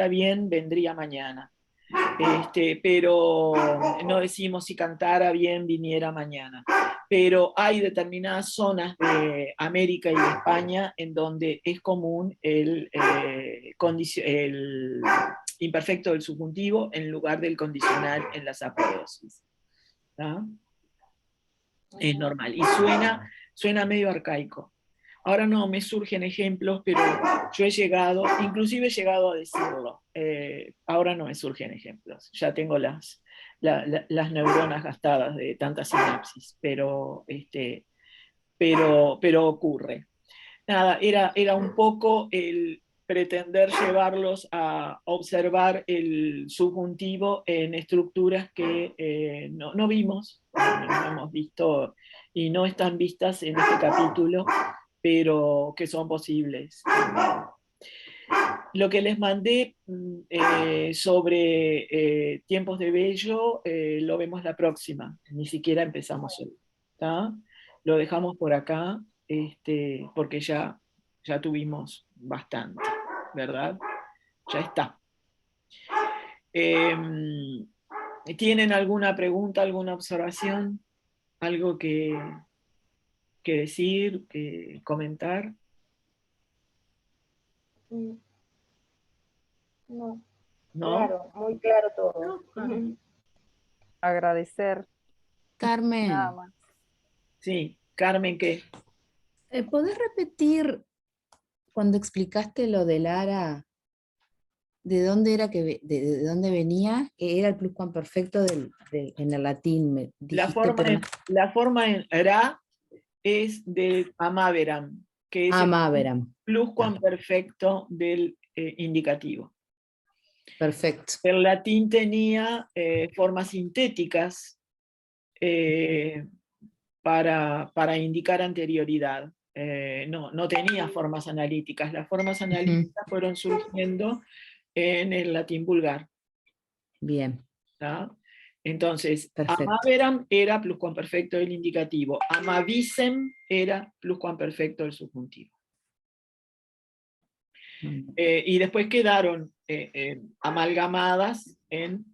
bien, vendría mañana. Pero no decimos si cantara bien, viniera mañana. Pero hay determinadas zonas de América y de España en donde es común el imperfecto del subjuntivo en lugar del condicional en las apodosis. ¿Tá? Es normal. Y suena medio arcaico. Ahora no me surgen ejemplos, pero yo inclusive he llegado a decirlo. Ahora no me surgen ejemplos. Ya tengo las neuronas gastadas de tanta sinapsis, pero ocurre. Nada, era un poco el pretender llevarlos a observar el subjuntivo en estructuras que no vimos, no hemos visto y no están vistas en este capítulo, pero que son posibles. Lo que les mandé sobre tiempos de Bello lo vemos la próxima, ni siquiera empezamos hoy. ¿Tá? Lo dejamos por acá porque ya tuvimos bastante, ¿verdad? Ya está. ¿Tienen alguna pregunta, alguna observación? ¿Algo que decir, que comentar? No. ¿No? Claro, muy claro todo. No, claro. Agradecer, Carmen, nada más. Sí, Carmen, ¿qué? ¿podés repetir cuando explicaste lo de Lara? ¿De dónde era de dónde venía? Que era el pluscuamperfecto en el latín, me La dijiste, pero no. forma en ra es de amaveram, que es el Amaveram. pluscuamperfecto del indicativo. Perfecto. El latín tenía formas sintéticas para indicar anterioridad. No tenía formas analíticas. Las formas analíticas fueron surgiendo en el latín vulgar. Bien. ¿Tá? Entonces, Perfecto. amaveram era pluscuamperfecto del indicativo, amavissem era pluscuamperfecto del subjuntivo. Y después quedaron amalgamadas en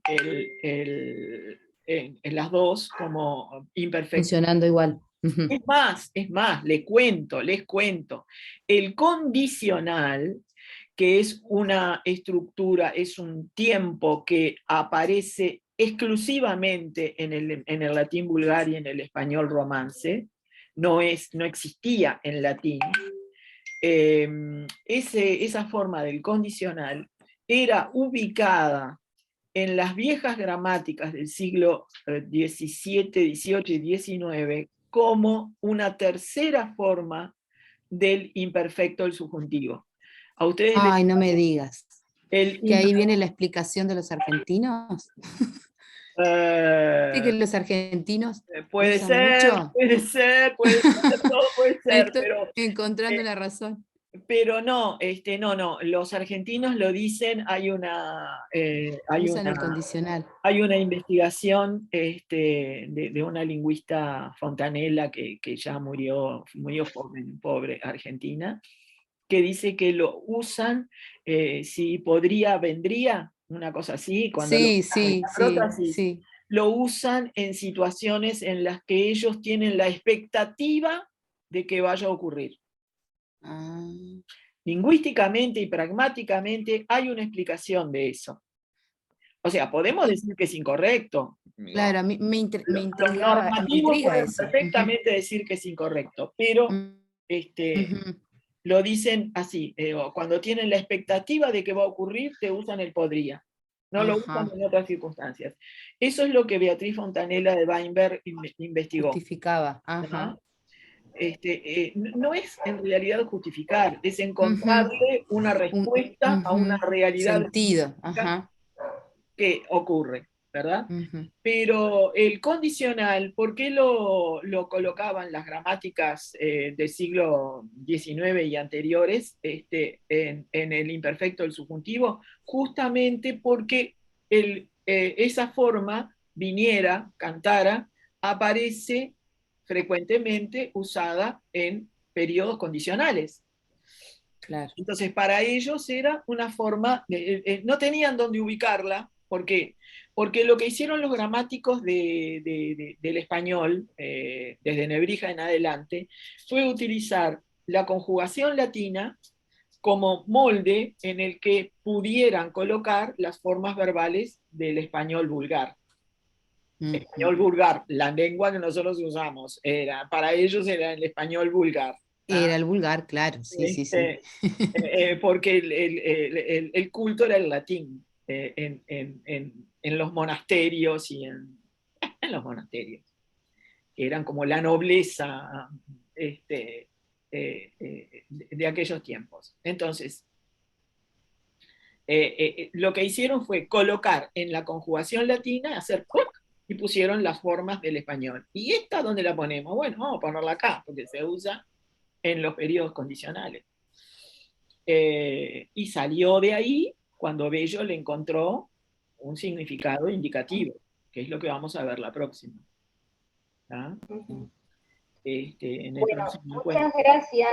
las dos como imperfectos. Funcionando igual. Es más, les cuento. El condicional, que es una estructura, es un tiempo que aparece exclusivamente en el latín vulgar y en el español romance, no existía en latín. Esa forma del condicional era ubicada en las viejas gramáticas del siglo XVII, XVIII y XIX como una tercera forma del imperfecto del subjuntivo. A ustedes Ay, no me digas. Que ahí viene la explicación de los argentinos. ¿Sí que los argentinos puede usan ser, mucho? todo puede ser, Estoy pero encontrando la razón. pero no, los argentinos lo dicen, Usan el condicional. hay una investigación de una lingüista Fontanella que ya murió pobre Argentina, que dice que lo usan, si podría, vendría, una cosa así, cuando Sí. lo usan en situaciones en las que ellos tienen la expectativa de que vaya a ocurrir. Lingüísticamente y pragmáticamente hay una explicación de eso. O sea, podemos decir que es incorrecto. Claro, a mí me Los intriga normativos pueden eso. perfectamente decir que es incorrecto, pero lo dicen así, cuando tienen la expectativa de que va a ocurrir, te usan el podría. No lo usan en otras circunstancias. Eso es lo que Beatriz Fontanella de Weinberg investigó. Justificaba. ¿No? No es en realidad justificar, es encontrarle una respuesta a una realidad sentido. que ocurre. ¿verdad? Ujú. Pero el condicional, ¿por qué lo colocaban las gramáticas del siglo XIX y anteriores en el imperfecto del subjuntivo? Justamente porque esa forma, viniera, cantara, aparece frecuentemente usada en periodos condicionales. Claro. Entonces, para ellos era una forma, no tenían dónde ubicarla. ¿Por qué? Porque lo que hicieron los gramáticos del español, desde Nebrija en adelante, fue utilizar la conjugación latina como molde en el que pudieran colocar las formas verbales del español vulgar. Español vulgar, la lengua que nosotros usamos, para ellos era el español vulgar. Era el vulgar, claro, sí, sí, sí. Porque el culto era el latín en los monasterios y en los monasterios, que eran como la nobleza de aquellos tiempos. Entonces, lo que hicieron fue colocar en la conjugación latina, hacer ¡puc! Y pusieron las formas del español. ¿Y esta dónde la ponemos? Bueno, vamos a ponerla acá, porque se usa en los periodos condicionales. Y salió de ahí cuando Bello le encontró un significado indicativo, que es lo que vamos a ver la próxima. ¿Ah? En el Bueno, próximo encuentro. muchas gracias.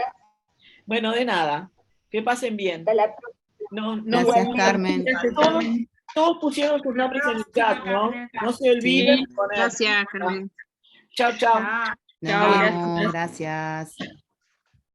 Bueno, de nada. Que pasen bien. Hasta la próxima. Gracias, Carmen. Todos pusieron sus nombres en el chat, ¿no? No se olviden de poner. Gracias, Carmen. Chao, chao. No, gracias.